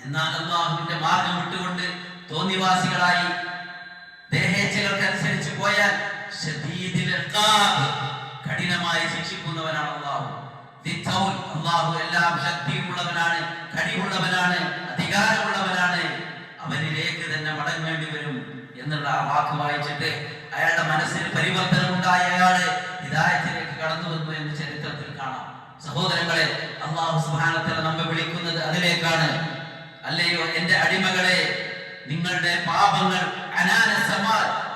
എന്നാൽ അല്ലാഹുവിന്റെ മാർഗം വിട്ടുകൊണ്ട് തോന്നിവാസികളായി ദേഹേച്ഛകൾക്കനുസരിച്ച് പോയാൽ കഠിനമായി ശിക്ഷിക്കുന്നവനാണ് അല്ലാഹു. അല്ലാഹു എല്ലാം ശക്തിയുള്ളവനാണ്, കഴിവുള്ളവനാണ്, അധികാരമുള്ളവനാണ്. അവനിലേക്ക് തന്നെ മടങ്ങേണ്ടി വരും എന്നുള്ള ആ വാക്ക് വായിച്ചിട്ട് അയാളുടെ മനസ്സിന് പരിവർത്തനം ഉണ്ടായ അയാള് ഹിദായത്തിലേക്ക് കടന്നു വന്നു എന്ന് ചരിത്രത്തിൽ കാണാം. സഹോദരങ്ങളെ, അല്ലാഹു സുബ്ഹാനഹു വ തആല നമ്മെ വിളിക്കുന്നത് അതിലേക്കാണ്. അല്ലയോ എന്റെ അടിമകളെ, നിങ്ങളുടെ പാപങ്ങൾ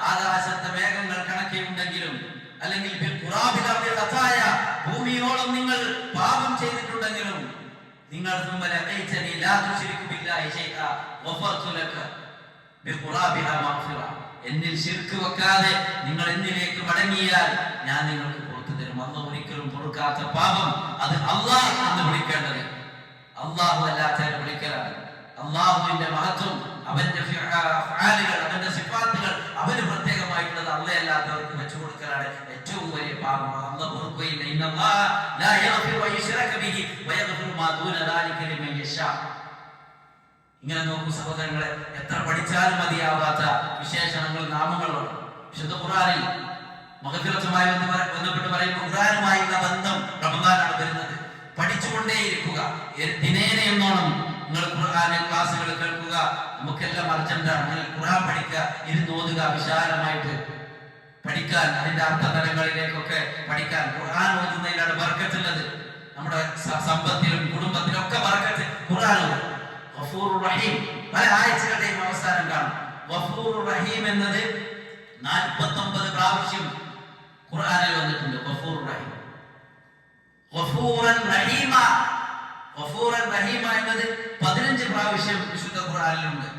ആകാശത്തെ മേഘങ്ങൾ കണക്കിയുണ്ടെങ്കിലും അല്ലെങ്കിൽ ഭൂമിയോളം നിങ്ങൾ പാപം ചെയ്തിട്ടുണ്ടെങ്കിലും നിങ്ങൾ എന്നിൽ ശിർക്ക് വെക്കാതെ നിങ്ങൾ എന്നിലേക്ക് മടങ്ങിയാൽ ഞാൻ നിങ്ങൾക്ക് പുറത്തു തരും. അല്ലാഹു ഒരിക്കലും പൊറുക്കാത്ത പാപം അത് അല്ലാഹ് എന്ന് വിളിക്കേണ്ടത് അല്ലാഹു അല്ലാത്തവരെ വിളിക്കലാണ്. അല്ലാഹുവിന്റെ മഹത്വം, അവന്റെ അഫ്ആലുകൾ, അവന്റെ സിഫാത്തുകൾ അവന് പ്രത്യേകമായിട്ടുള്ളത് അല്ലാഹ് അല്ലാത്തവർക്ക് വെച്ചു കൊടുക്കലാണ് ഏറ്റവും വലിയ പാപം. അല്ലാഹ് പൊറുക്കുകയില്ല. ഇന്നല്ലാഹ ലാ യഗ്ഫിറു അൻ യുശ്റക ബിഹി വയഗ്ഫിറു മാ ദൂന ദാലിക ലിമൻ യശാ. ഇങ്ങനെ നോക്കൂ സഹോദരങ്ങളെ, എത്ര പഠിച്ചാലും മതിയാവാത്ത വിശേഷണങ്ങൾ, നാമങ്ങളുണ്ട്. വിശുദ്ധ ഖുർആനിൽ മഗ്ഫിറത്തുമായി ബന്ധപ്പെട്ട് പറയുമ്പോൾ ഖുർആനുമായുള്ള ബന്ധം റമദാനാണ് വരുന്നത്. പഠിച്ചുകൊണ്ടേയിരിക്കുക. ദിനേന എന്നോണം നിങ്ങൾ ഖുർആനിൽ ക്ലാസ്സുകൾ കേൾക്കുക. നമുക്കെല്ലാം അർജന്റാണ്. നിങ്ങൾ ഖുർആൻ പഠിക്കുക, ഇരുന്ന് ഓതുക, വിശാലമായിട്ട് പഠിക്കാൻ, അതിന്റെ അർത്ഥതലങ്ങളിലേക്കൊക്കെ പഠിക്കാൻ. ഖുർആൻ ഓതുന്നതിലാണ് ബർക്കത്തുള്ളത്. നമ്മുടെ സമ്പത്തിലും കുടുംബത്തിലും ഒക്കെ ബർക്കത്ത് ഖുർആനിലുണ്ട്. ഗഫൂറുർ റഹീം പല ആയത്തുകളുടെയും അവസാനം കാണും. ഗഫൂറുർ റഹീം എന്നത് 49 പ്രാവശ്യം ഖുർആനിൽ വന്നിട്ടുണ്ട്. ഗഫൂറുർ റഹീം, ഗഫൂറൻ റഹീമ, ഗഫൂറൻ റഹീമ എന്നത് 15 പ്രാവശ്യം വിശുദ്ധ ഖുർആനിലുണ്ട്.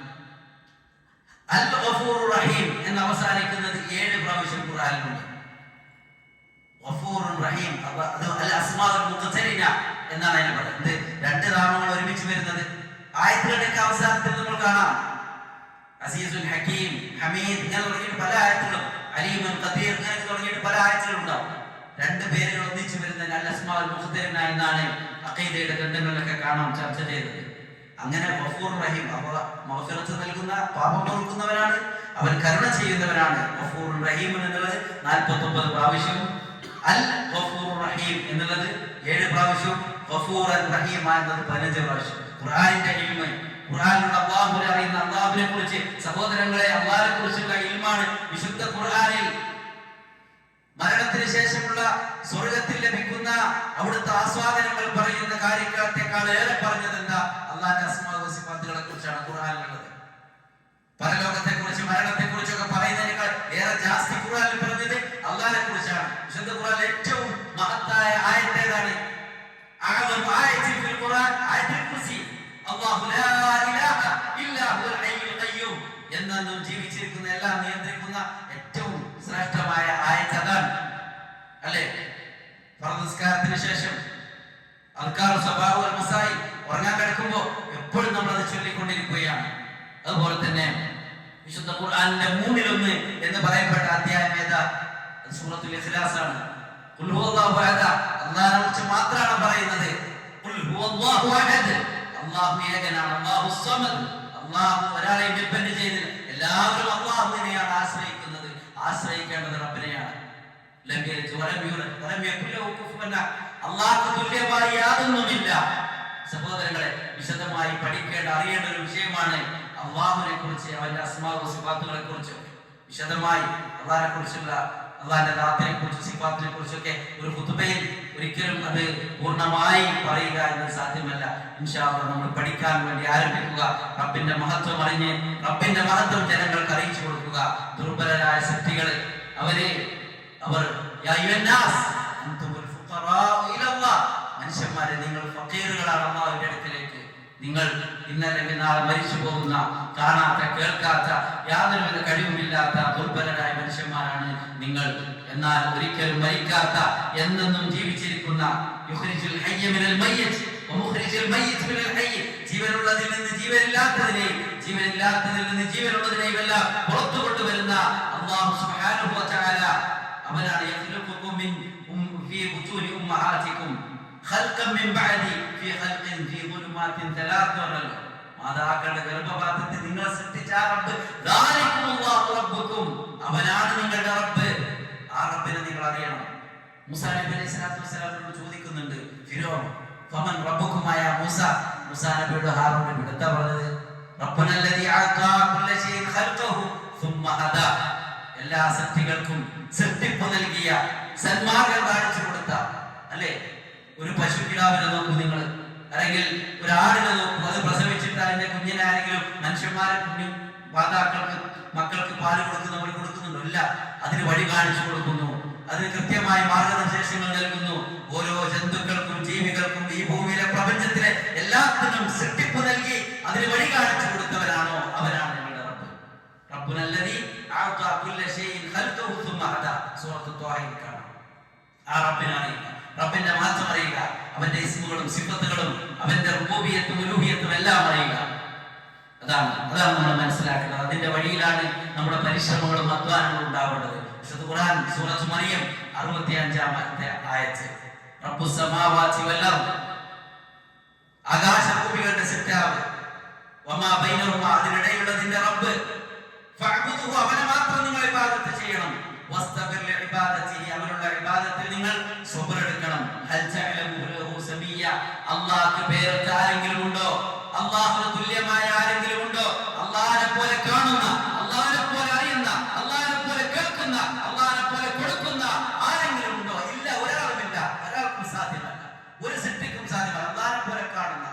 അൽ ഗഫൂറുർ റഹീം എന്ന് അവസാനിക്കുന്നത് 7 പ്രാവശ്യം ഖുർആനിലുണ്ട്. ഗഫൂറുർ റഹീം അത് അൽ അസ്മാഉൽ മുഖ്തലിന എന്നാണ് അതിനെ പറയുന്നത്. രണ്ട് നാമങ്ങൾ ഒരുമിച്ച് വരുന്നത് ആയത്തുകളുടെ അവസാനത്തിൽ നമ്മൾ കാണാം. അസീസുൽ ഹക്കീം, ഹമീദ് ഇങ്ങനെ തുടങ്ങിയിട്ട് പല ആയത്തുകളും, അലീമുൻ ഖദീർ ഇങ്ങനെ തുടങ്ങിയിട്ട് പല ആയത്തുകളും ഉണ്ടാവും. രണ്ട് പേരുകൾ ഒന്നിച്ചു വരുന്നതിന് അൽ അസ്മാഉൽ മുഖ്തലിന എന്നാണ് അഖീദയുടെ ഗ്രന്ഥങ്ങളിലൊക്കെ കാണാം ചർച്ച ചെയ്തത്. അങ്ങനെ ഗഫൂർ റഹീം, മഗ്ഫിറത്ത് നൽകുന്ന, പാപം പൊറുക്കുന്നവനാണ്, അവൻ കരുണ ചെയ്യുന്നവനാണ്. ഗഫൂർ റഹീം എന്നുള്ളത് 49 പ്രാവശ്യം, അൽ ഗഫൂർ റഹീം എന്നുള്ളത് 7 പ്രാവശ്യം, ഗഫൂറൻ റഹീം എന്നത് 15 പ്രാവശ്യം. ഖുർആനിന്റെ ഇൽമ, ഖുർആനിലുള്ള അല്ലാഹുവിനെ അറിയുന്ന, അല്ലാഹുവിനെ കുറിച്ച്, സഹോദരങ്ങളെ അല്ലാഹുവിനെ കുറിച്ചുള്ള ഇൽമാണ് വിശുദ്ധ ഖുർആനിൽ. മരണത്തിന് ശേഷമുള്ള സ്വർഗത്തിൽ ലഭിക്കുന്ന അവിടുത്തെ ആസ്വാദനങ്ങൾ പറയുന്ന കാര്യങ്ങളെക്കാൾ ഏറെ പറഞ്ഞത് എന്താ? അല്ലാഹുവിന്റെ അസ്മാഉ വ സിഫാത്തുകളെ കുറിച്ചാണ് ഖുർആനിലുള്ളത്. പരലോകത്തെ കുറിച്ച്, മരണത്തെ കുറിച്ചൊക്കെ പറയുന്നതിനേക്കാൾ ഏറെ ജാസ്തി ഖുർആനിൽ പറഞ്ഞത് അല്ലാഹുവിനെ കുറിച്ചാണ്. വിശുദ്ധ ഖുർആനിൽ ഏറ്റവും മഹത്തായ ആയത്ത് ഏതാണ്? അഅ്ലം ആയത്തിൻ ഫിൽ ഖുർആൻ ആയത്തുൽ കുർസി. അല്ലാഹു ലാ ഇലാഹ ഇല്ലാ ഹുവൽ ഹയ്യുൽ ഖയ്യൂം. എന്നും ജീവിച്ചിരിക്കുന്ന, എല്ലാം നിയന്ത്രിക്കുന്ന ഏറ്റവും ശ്രേഷ്ഠമായ ആയത്ത് അതാണ്, അല്ലേ? ഫർദ് നിസ്കാരത്തിന് ശേഷം അദ്കാർ സബാഹ് വൽ മസായി, ഉറങ്ങാൻ കിടക്കുമ്പോൾ എപ്പോഴും നമ്മൾ അത് ചൊല്ലിക്കൊണ്ടിരിക്കുകയാണ്. അതുപോലെ തന്നെ വിശുദ്ധ ഖുർആനിന്റെ 1/3 എന്ന് പറയപ്പെട്ട അധ്യായം ഏതാ? സൂറത്തുൽ ഇഖ്ലാസ് ആണ്. ഖുൽ ഹുവല്ലാഹു അഹദ്, അല്ലാഹുവിനെ കുറിച്ച് മാത്രമാണ് പറയുന്നത്. ഖുൽ ഹുവല്ലാഹു അഹദ്, അല്ലാഹു ഏകനാണ്. അല്ലാഹു സമദ്, അല്ലാഹു ഒരാളെയും ഡിപെൻഡ് ചെയ്യുന്നില്ല. എല്ലാവരും അല്ലാഹുവിനെയാണ് ആശ്രയിക്കുന്നത്. ആശ്രയിക്കേണ്ടത് റബ്ബിനെയാണ്. ലം യലിദ് വലം യൂലദ് വലം യകുൽ ലഹു കുഫുവൻ അഹദ്. അല്ലാഹുവിന് തുല്യമായി യാതൊന്നുമില്ല. സഹോദരങ്ങളെ, വിശദമായി പഠിക്കേണ്ട, അറിയേണ്ട ഒരു വിഷയമാണ് അല്ലാഹുവിനെ കുറിച്ച്, അവന്റെ അസ്മാഉ വ സിഫാത്തുകളെ കുറിച്ച് വിശദമായി, അല്ലാഹുവിനെ കുറിച്ചുള്ള, അല്ലാഹുവിന്റെ ദാത്തിനെ കുറിച്ച്, സിഫാത്തിനെ കുറിച്ചൊക്കെ ഒരു ഖുതുബയിൽ ഒരിക്കലും അത് പൂർണ്ണമായി പറയുക എന്നത് സാധ്യമല്ല. ഇൻഷാ അല്ലാഹ് നമ്മൾ പഠിക്കാൻ വേണ്ടി ആരംഭിക്കുക. റബ്ബിന്റെ മഹത്വം അറിഞ്ഞ്, റബ്ബിന്റെ മഹത്വം ജനങ്ങൾക്ക് അറിയിച്ചു ദുർബലരായ സൃഷ്ടികളെ അവർ മനുഷ്യന്മാരെ നിങ്ങൾ ഫഖീറുകളാണ് അല്ലാഹുവിന്റെ അടുക്കലേക്ക്. നിങ്ങൾ ഇന്നല്ലെങ്കിൽ നാളെ മരിച്ചു പോകുന്ന, കാണാത്ത കേൾക്കാത്ത യാതൊരുവിധ കഴിവുമില്ലാത്ത ദുർബലരായ മനുഷ്യന്മാരാണ് നിങ്ങൾ. എന്നാൽ ഒരിക്കലും മരിക്കാത്ത, എന്നെന്നും ജീവിച്ചിരിക്കുന്ന, യുഖ്രിജുൽ ഹയ്യ മിനൽ മയ്യിത്ത് വമുഖ്രിജുൽ മയ്യിത്ത് മിനൽ ഹയ്യ, ജീവനുള്ളതിൽ നിന്ന് ജീവനില്ലാത്തതിനെയും ജീവനില്ലാത്തതിൽ നിന്ന് ജീവനുള്ളതിനെയും എല്ലാം പുറത്തു കൊണ്ടുവരുന്ന അല്ലാഹു സുബ്ഹാനഹു വ തആല അവനാണ്. യഖ്ലുഖുകും മിൻ ഫീ ബുതൂനി ഉമ്മഹാതികും ഖൽഖൻ മിൻ ബഅദി ഫീ ഖൽഖിൻ ഫീ ദുലുമാതിൻ തലാത്ത്. മാതാക്കളുടെ ഗർഭപാത്രത്തിൽ നിങ്ങളെ സൃഷ്ടിച്ച റബ്ബ്, ദാലികുമുല്ലാഹു റബ്ബുകും, അവനാണ് നിങ്ങളുടെ റബ്ബ്. ആ റബ്ബിനെ നിങ്ങൾ അറിയണം. മൂസാ നബി അലൈഹി സ്വലാത്തു വസ്സലാമിനോട് ചോദിക്കുന്നുണ്ട് ഫിറോൻ, ഫമൻ റബ്ബുകുമായ മൂസ. മൂസാ നബിയോട് ഹാറൂൻ നബി എന്താ പറഞ്ഞത്? റബ്ബുനല്ലദീ അഅതാ കുല്ല ശൈഇൻ ഖൽഖഹു സുമ്മ ഹദാ, എല്ലാ സൃഷ്ടികൾക്കും സൃഷ്ടിപ്പ് നൽകിയ, സന്മാർഗ്ഗം കാണിച്ചു കൊടുത്ത, അല്ലേ? ഒരു പശുക്കിടാവിനെ നോക്കൂ നിങ്ങൾ, അല്ലെങ്കിൽ ഒരു ആടിനെ നോക്കൂ. അത് പ്രസവിച്ചിട്ട് അതിന്റെ കുഞ്ഞിനെ ആരെങ്കിലും മനുഷ്യന്മാരെ കുഞ്ഞു മാതാക്കൾക്ക് മക്കൾക്ക് പാല് കൊടുക്കുന്നുണ്ടോ? ഇല്ല. അതിന് വഴി കാണിച്ചു കൊടുക്കുന്നു, അതിന് കൃത്യമായ മാർഗനിർദ്ദേശങ്ങൾ നൽകുന്നു. ഓരോ ജന്തുക്കൾക്കും ജീവികൾക്കും ഈ ഭൂമിയിലെ പ്രപഞ്ചത്തിലെ എല്ലാത്തിനും സൃഷ്ടിപ്പ് നൽകി അതിന് വഴി കാണിച്ചു കൊടുത്തവരാണോ? അവനാണ് ഞങ്ങളുടെ റബ്ബ്. റബ്ബുനല്ലദീ അഅതാ കുല്ല ശൈഇൻ ഖൽഖഹു സുമ്മ ഹദാ. സൂറത്തുൽ ത്വാഹയിൽ കാണാം. ആ റബ്ബിനെ അറിയുക, റബ്ബിന്റെ മാറ്റം അറിയുക, അവന്റെ ഇസ്മുകളും സിഫത്തുകളും അവന്റെ റുബൂബിയത്തും ഉലൂഹിയത്തും എല്ലാം അറിയുക. അതാണ് നമ്മൾ മനസ്സിലാക്കുന്നത്. അതിന്റെ വഴിയിലാണ് നമ്മുടെ പരിശ്രമങ്ങളും അധ്വാനങ്ങളും ഉണ്ടാവേണ്ടത്. വിശുദ്ധ ഖുർആൻ സൂറത്ത് മറിയം 65-ാമത്തെ ആയത്ത്, റബ്ബുസ് സമാവാതി വൽ അർദ്, ആകാശഭൂമികളുടെ സൃഷ്ടാവ്, വമാ ബൈനഹുമാ, അതിനിടയിലുള്ളതിന്റെ റബ്ബ്, ഫഅബ്ദുഹു, അവനെ മാത്രം നിങ്ങൾ ഇബാദത്ത് ചെയ്യണം, വസ്തബിർ ലിഇബാദതിഹി, അവനുള്ള ഇബാദത്തിൽ നിങ്ങൾ സബ്ർ എടുക്കണം. ഹൽ തഅലമു ലഹു സമീയ, അല്ലാഹുവിന് പേരൊത്ത ആരെങ്കിലും ഉണ്ടോ? അല്ലാഹുവിന് തുല്യമായ ആരെങ്കിലും ഉണ്ടോ? അല്ലാഹുവിനെ പോലെ കാണുന്ന, അല്ലാഹുവിനെ പോലെ അറിയുന്ന, അല്ലാഹുവിനെ പോലെ കേൾക്കുന്ന, അല്ലാഹുവിനെ പോലെ കൊടുക്കുന്ന ആരെങ്കിലും ഉണ്ടോ? ഇല്ല, ഒരാളുമില്ല. ഒരാൾക്കും സാധ്യമല്ല, ഒരു സൃഷ്ടിക്കും സാധ്യമല്ല. അല്ലാഹുവിനെ പോലെ കാണുന്ന,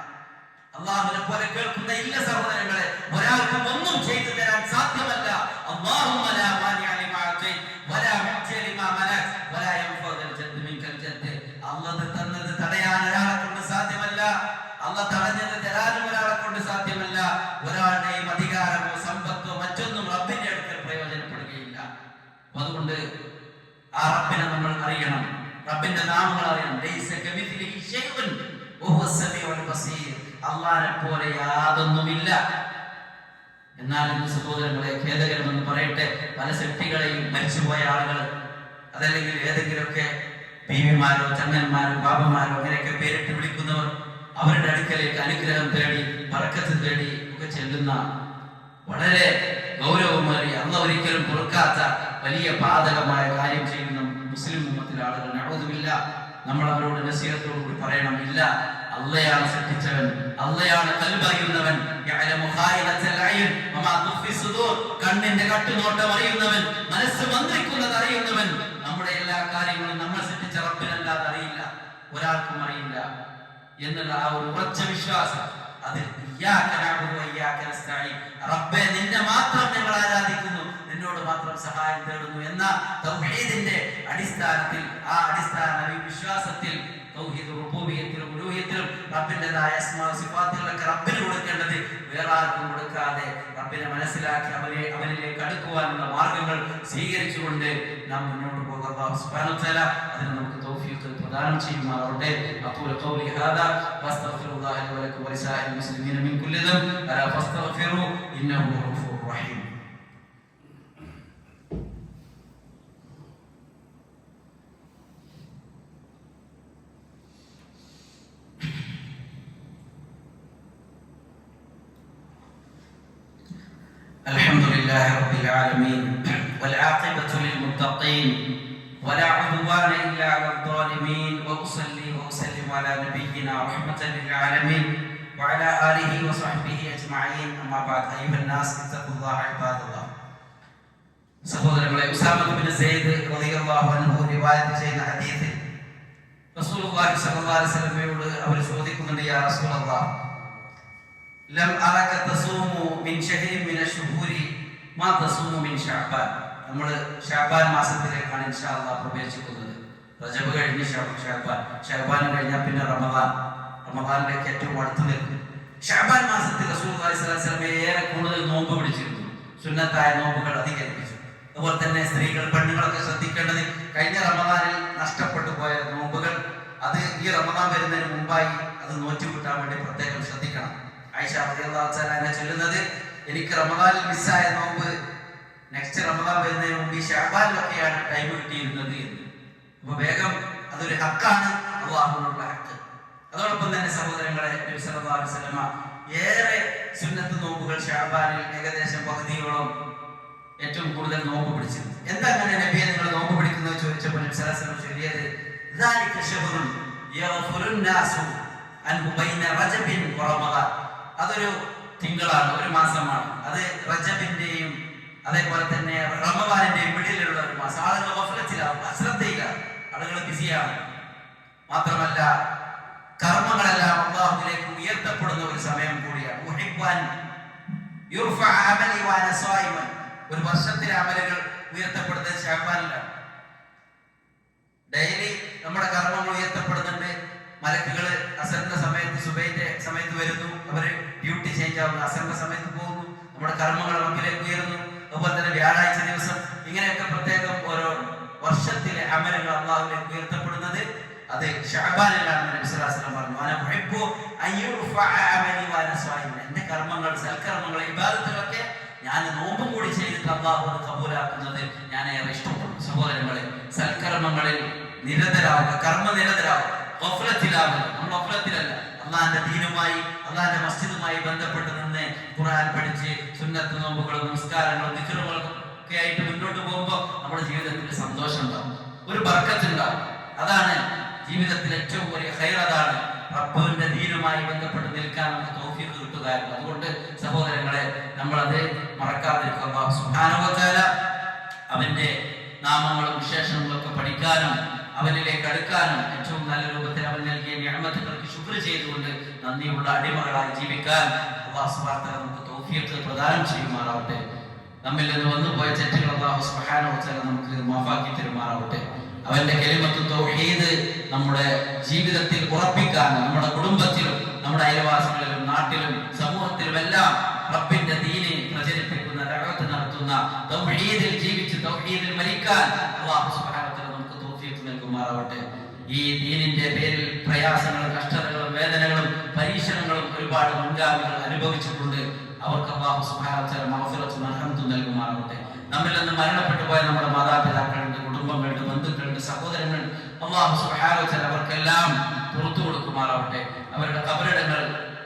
അല്ലാഹുവിനെ പോലെ കേൾക്കുന്ന ഇല്ല സഹോദരങ്ങളെ, ഒരാൾക്കും ഒന്നും ചെയ്തു തരാൻ സാധ്യമല്ല. അല്ലാഹുമ്മ ലാ മാനിഅ ലിമാ അഅതൈത വലാ മുഅ്തി ലിമാ മനഅത വലാ യൻഫഉൽ ജദ്ദു മിൻകൽ ജദ്ദ്. അല്ലാഹു തന്നത് തടയാൻ ഒരാളെ കൊണ്ട് സാധ്യമല്ല, അല്ലാഹു തടഞ്ഞത് തരാനും ഒരാളെ കൊണ്ട് സാധ്യമല്ല. ഒരാളുടെയും അധികാരമോ സമ്പത്തോ മറ്റൊന്നും റബ്ബിന്റെ അടുക്കൽ പ്രയോജനപ്പെടുകയില്ല. അതുകൊണ്ട് ആ റബ്ബിനെ നമ്മൾ അറിയണം, റബ്ബിന്റെ നാമങ്ങൾ അറിയണം. ലൈസ കമിസ്ലിഹി ശൈഉൻ വഹുവസ് സമീഉൽ ബസീർ, അല്ലാഹുവിനെ പോലെ യാതൊന്നുമില്ല. എന്നാൽ ഇന്ന് സഹോദരങ്ങളെ, ഖേദകരമെന്ന് പറയട്ടെ, പല സൃഷ്ടികളെയും മരിച്ചുപോയ ആളുകൾ, അതല്ലെങ്കിൽ ഏതെങ്കിലുമൊക്കെ ബീവിമാരോ ചങ്ങന്മാരോ ബാബമാരോ അങ്ങനെയൊക്കെ പേരിട്ട് വിളിക്കുന്നവർ, അവരുടെ അടുക്കലേക്ക് അനുഗ്രഹം തേടി ബറക്കത്ത് തേടി ഒക്കെ ചെല്ലുന്ന വളരെ ഗൗരവമേറിയ, അല്ലാഹു ഒരിക്കലും പൊറുക്കാത്ത വലിയ പാതകമായ കാര്യം ചെയ്യുന്ന മുസ്ലിം ഉമ്മത്തിലെ ആളുകൾ, നഊദുബില്ല, നമ്മൾ അവരോട് നസീഹത്തോടുകൂടി പറയണം, ഇല്ല, അല്ലാഹയാണ് സൃഷ്ടിച്ചവൻ, അല്ലാഹയാണ് ഖൽബറിയുന്നവൻ, യഅലമു ഖായിനത്തൽ അയ്ൻ വമാ തുഖ്ഫി സുദൂർ, കണ്ണിന്റെ കട്ടുനോട്ടം അറിയുന്നവൻ, മനസ്സ് മന്ത്രിക്കുന്നത് അറിയുന്നവൻ. നമ്മുടെ എല്ലാ കാര്യങ്ങളും നമ്മൾ സൃഷ്ടിച്ച റബ്ബിനല്ലാതെ അറിയില്ല, ഒരാൾക്കും അറിയില്ല എന്നുള്ള ആ ഒരു ഉറച്ച വിശ്വാസം, അത് ഇയ്യാക നഅ്ബുദു വഇയ്യാക നസ്തഈൻ, റബ്ബേ നിന്നെ മാത്രം ഞങ്ങൾ ആരാധിക്കുന്നു, നിന്നോട് മാത്രം സഹായം തേടുന്നു എന്ന തൗഹീദിന്റെ അടിസ്ഥാനത്തിൽ, ആ അടിസ്ഥാന വിശ്വാസത്തിൽ, തൗഹീദ് റുബൂബിയത്തിലും ഉലൂഹിയത്തിലും റബ്ബിന്റേതായ അസ്മാ സിഫാത്തുകളൊക്കെ റബ്ബിന് കൊടുക്കേണ്ടത് വേറെ ആർക്കും കൊടുക്കാതെ റബ്ബിനെ മനസ്സിലാക്കി അവനിലേക്ക് അടുക്കുവാനുള്ള മാർഗങ്ങൾ സ്വീകരിച്ചുകൊണ്ട് നാം മുന്നോട്ട് പോകുക. അല്ലാഹു സുബ്ഹാനഹു വ തആല അതിന് നമുക്ക് തൗഫീഖ് പ്രദാനം ചെയ്യുമാറാവട്ടെ. അഖൂലു ഖൗലി ഹാദാ വസ്തഗ്ഫിറുല്ലാഹ ലി വലക്കും വലിസാഇൽ മുസ്ലിമീന മിൻ കുല്ലി ദംബ് അലാ ഫസ്തഗ്ഫിറു ഇന്നഹു ഗഫൂറുർ റഹീം. الحمد لله رب العالمين والعاقبة للمتقين ولا عدوان إلا على الظالمين وأصلي وأسلم على نبينا رحمة للعالمين وعلى آله وصحبه أجمعين أما بعد أيها الناس اتقوا الله عباد الله. സഹോദരങ്ങളെ, ഉസാമ ബിൻ സയ്യിദ് റളിയല്ലാഹു അൻഹു റിവായത്ത് ചെയ്യുന്ന ഹദീസിൽ റസൂലുള്ളാഹി സ്വല്ലല്ലാഹു അലൈഹി വസല്ലമയോട് അവർ ചോദിക്കുന്നുണ്ട്, യാ റസൂലല്ലാഹ്, ലം അറക തസൂമു മിൻ ശഹരി മിന ശുഹൂരി മാ തസൂമു മിൻ ശഅബാൻ. നമ്മൾ ഷഅബാൻ മാസത്തിലേക്കാണ് ഇൻഷാ അല്ലാഹ് പ്രവേശിക്കുന്നത്. റജബ് കഴിഞ്ഞ് ഷഅബാൻ കഴിഞ്ഞാൽ പിന്നെ റമദാനിലേക്ക് ഏറ്റവും അടുത്ത് നിൽക്കും. ഷഅബാൻ മാസത്തിൽ റസൂലുള്ളാഹി സ്വല്ലല്ലാഹു അലൈഹി വസല്ലം ഏറെ കൂടുതൽ നോമ്പ് പിടിച്ചിരുന്നു. സുന്നത്തായ നോമ്പുകൾ അധികരിപ്പിച്ചു. അതുപോലെ തന്നെ സ്ത്രീകൾ പെണ്ണുങ്ങളൊക്കെ ശ്രദ്ധിക്കേണ്ടത്, കഴിഞ്ഞ റമദാനിൽ നഷ്ടപ്പെട്ടു പോയ നോമ്പുകൾ അത് ഈ റമദാൻ വരുന്നതിന് മുമ്പായി അത് നോറ്റുകൂട്ടാൻ വേണ്ടി പ്രത്യേകം ശ്രദ്ധിക്കണം. ആയിഷ റളിയല്ലാഹു തആല ചൊല്ലുന്നത്, എനിക്ക് റമദാനിൽ മിസ്സായ നോമ്പ് നെക്സ്റ്റ് റമദാൻ വരുന്നതിന് മുമ്പ് ഈ ഷഅബാനിലൊക്കെയാണ് ടൈം കിട്ടിയിരുന്നത് എന്ന്. അപ്പൊ വേഗം അതൊരു ഹക്കാണ്, അല്ലാഹുവിനുള്ള ഹക്ക്. അതോടൊപ്പം തന്നെ സഹോദരങ്ങളെ, നബി സല്ലല്ലാഹു അലൈഹി വസല്ലമ ഏറെ സുന്നത്ത് നോമ്പുകൾ ഷഅബാനിൽ ഏകദേശം പകുതിയോളം ഏറ്റവും കൂടുതൽ നോമ്പ് പിടിച്ചിരുന്നു. എന്താ അങ്ങനെ നബിയെ നിങ്ങൾ നോമ്പ് പിടിക്കുന്നത് ചോദിച്ചപ്പോൾ നബി സല്ലല്ലാഹു അലൈഹി വസല്ലം ചൊല്ലിയത്, ദാലിക ശഹ്റുൻ യഗ്ഫുറുൻ നാസു അൻഹു ബൈന റജബിൻ വ റമദാൻ. അതൊരു തിങ്കളാണ്, ഒരു മാസമാണ്. അത് റജബിന്റെയും അതേപോലെ തന്നെ റമദാനിന്റെയും ഇടയിലുള്ള ഒരു മാസം. ആളുകൾ ഗഫലത്തിലാവും, അശ്രദ്ധയിലാണ്, ആളുകൾ ബിസിയാണ്. മാത്രമല്ല കർമ്മങ്ങളെല്ലാം അല്ലാഹുവിലേക്ക് ഉയർത്തപ്പെടുന്ന ഒരു സമയം കൂടിയാണ്. മുഹിബ്ബൻ യുർഫഅ അമലി വഅന സ്വായിമൻ. ഒരു വർഷത്തിലെ അമലുകൾ ഉയർത്തപ്പെടുന്നത് ശഅബാനിലാണ്. ഡെയിലി നമ്മുടെ കർമ്മങ്ങൾ ഉയർത്തപ്പെടുന്നുണ്ട്. മലക്കുകൾ അസറിന്റെ സമയത്ത്, സുബൈന്റെ സമയത്ത് വരുന്നു, അവര് ഡ്യൂട്ടി ചേഞ്ച് ആവുന്നു, അസറിന്റെ സമയത്ത് പോകുന്നു, നമ്മുടെ കർമ്മങ്ങൾ റബ്ബിലേക്ക് ഉയരുന്നു. അതുപോലെ തന്നെ വ്യാഴാഴ്ച ദിവസം ഇങ്ങനെയൊക്കെ പ്രത്യേകം ഓരോ വർഷത്തിലെ അമലുകൾ അല്ലാഹുവിലേക്ക് ഉയർത്തപ്പെടുന്നത് അത് ശഅബാനിലാണ്. നബി സല്ലല്ലാഹു അലൈഹി വസല്ലം പറഞ്ഞു, അന മുഹിബ്ബു അൻ യുർഫഅ അമലി വഅന സ്വായിമൻ. എന്റെ കർമ്മങ്ങൾ, സൽക്കർമ്മങ്ങൾ, ഇബാദത്തുകളൊക്കെ ഞാൻ നോമ്പും കൂടി ചെയ്തിട്ട് അല്ലാഹു അത് കബൂലാക്കുന്നത് ഞാൻ ഏറെ ഇഷ്ടപ്പെടുന്നു. സഹോദരങ്ങളെ, സൽക്കർമ്മങ്ങളിൽ നിരതരാവുക, കർമ്മനിരതരാവുക, ഗഫലത്തിലാവുക. നമ്മൾ ഗഫലത്തിലല്ല, അള്ളാഹിന്റെ ദീനുമായി, അള്ളാഹിന്റെ മസ്ജിദുമായി ബന്ധപ്പെട്ട് നിന്ന് ഖുർആൻ പഠിച്ച് സുന്നത്ത് നോമ്പുകളും നമസ്കാരങ്ങളും ദിക്റുകളും ഒക്കെ ആയിട്ട് മുന്നോട്ട് പോകുമ്പോൾ നമ്മുടെ ജീവിതത്തിൽ സന്തോഷം ഉണ്ടാവും, ഒരു ബർക്കത്ത് ഉണ്ടാവും. അതാണ് ജീവിതത്തിൽ ഏറ്റവും വലിയ ഖൈർ. അതാണ് റബ്ബിന്റെ ദീനുമായി ബന്ധപ്പെട്ട് നിൽക്കാൻ നമുക്ക് തൗഫീഖ് കിട്ടുകയായിരുന്നു. അതുകൊണ്ട് സഹോദരങ്ങളെ, നമ്മളത് മറക്കാതിരിക്കുക. അല്ലാഹു സുബ്ഹാനഹു വ തആല അവന്റെ നാമങ്ങളും വിശേഷങ്ങളും ഒക്കെ പഠിക്കാനും അവനിലേക്ക് അടുക്കാനും ഏറ്റവും നല്ല രൂപത്തിൽ അവൻ നൽകിയ നിഅമത്തുകൾക്ക് ശുക്ർ ചെയ്തുകൊണ്ട് നന്ദിയുള്ള അടിമകളായി ജീവിക്കാൻ അല്ലാഹു സുബ്ഹാനഹു വ തആല നമുക്ക് തൗഫീഖ് പ്രദാനം ചെയ്യുമാറാവട്ടെ. നമ്മിൽ നിന്ന് വന്നുപോയ തെറ്റുകൾ അല്ലാഹു സുബ്ഹാനഹു വ തആല നമുക്ക് മാഫാക്കി തരുമാറാവട്ടെ. അവന്റെ കലിമത്തു തൗഹീദ് നമ്മുടെ ജീവിതത്തിൽ ഉറപ്പിക്കാൻ, നമ്മുടെ കുടുംബത്തിലും നമ്മുടെ അയൽവാസികളിലും നാട്ടിലും സമൂഹത്തിലും എല്ലാം റബ്ബിന്റെ ദീനെ പ്രചരിപ്പിക്കുന്ന, ദഅവത്ത് നടത്തുന്ന, തൗഹീദിൽ ജീവിച്ച് തൗഹീദിൽ മരിക്കാൻ അല്ലാഹു സുബ്ഹാനഹു വ തആല നമുക്ക് തൗഫീഖ് നൽകുമാറാവട്ടെ. ഈ ദീനിന്റെ പേരിൽ പ്രയാസങ്ങളും കഷ്ടതകളും വേദനകളും പരീക്ഷണങ്ങളും ഒരുപാട് മുൻഗാമികൾ അനുഭവിച്ചിട്ടുണ്ട്. അവർക്ക് അല്ലാഹു സുബ്ഹാനഹു വ തആല മഗ്ഫിറത്തും റഹ്മത്തും നൽകുമാറാവട്ടെ. നമ്മിൽ നിന്ന് മരണപ്പെട്ടു പോയ നമ്മുടെ മാതാപിതാക്കളുണ്ട്, കുടുംബങ്ങളുണ്ട്, ബന്ധുക്കളുണ്ട്, സഹോദരങ്ങളുണ്ട്. അല്ലാഹു സുബ്ഹാനഹു വ തആല അവർക്കെല്ലാം പുറത്തു കൊടുക്കുമാറാവട്ടെ. അവരുടെ ഖബറിടങ്ങൾ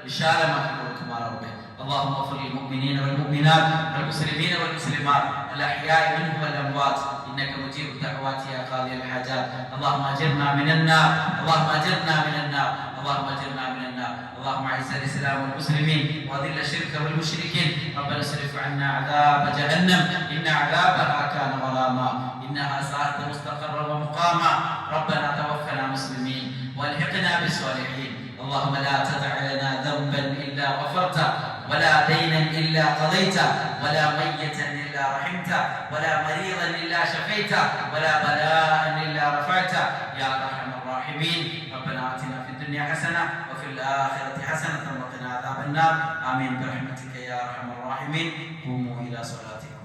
വിശാലമാക്കി കൊടുക്കുമാറാവട്ടെ. اللهم اغفر للمؤمنين والمؤمنات والمسلمين والمسلمات الأحياء منهم والأموات إنك مجيب الدعوات يا قاضي الحاجات. اللهم أجرنا من النار، اللهم أجرنا من النار، اللهم أجرنا من النار. اللهم أعز الإسلام والمسلمين وأذل الشرك والمشركين. ربنا اصرف عنا عذاب جهنم إن عذابها كان غراما إنها ساءت مستقرا ومقاما. ربنا توفنا مسلمين والحقنا بالصالحين. اللهم لا تدع لنا ذنبا إلا غفرته ولا دينا إلا قضيته ولا ميتا إلا رحمته ولا مريضا إلا شفيته ولا بلاء إلا رفعته يا أرحم الراحمين. ربنا آتنا في الدنيا حسنة وفي الآخرة حسنة وقنا عذاب النار. آمين برحمتك يا أرحم الراحمين. قوموا إلى صلاتكم.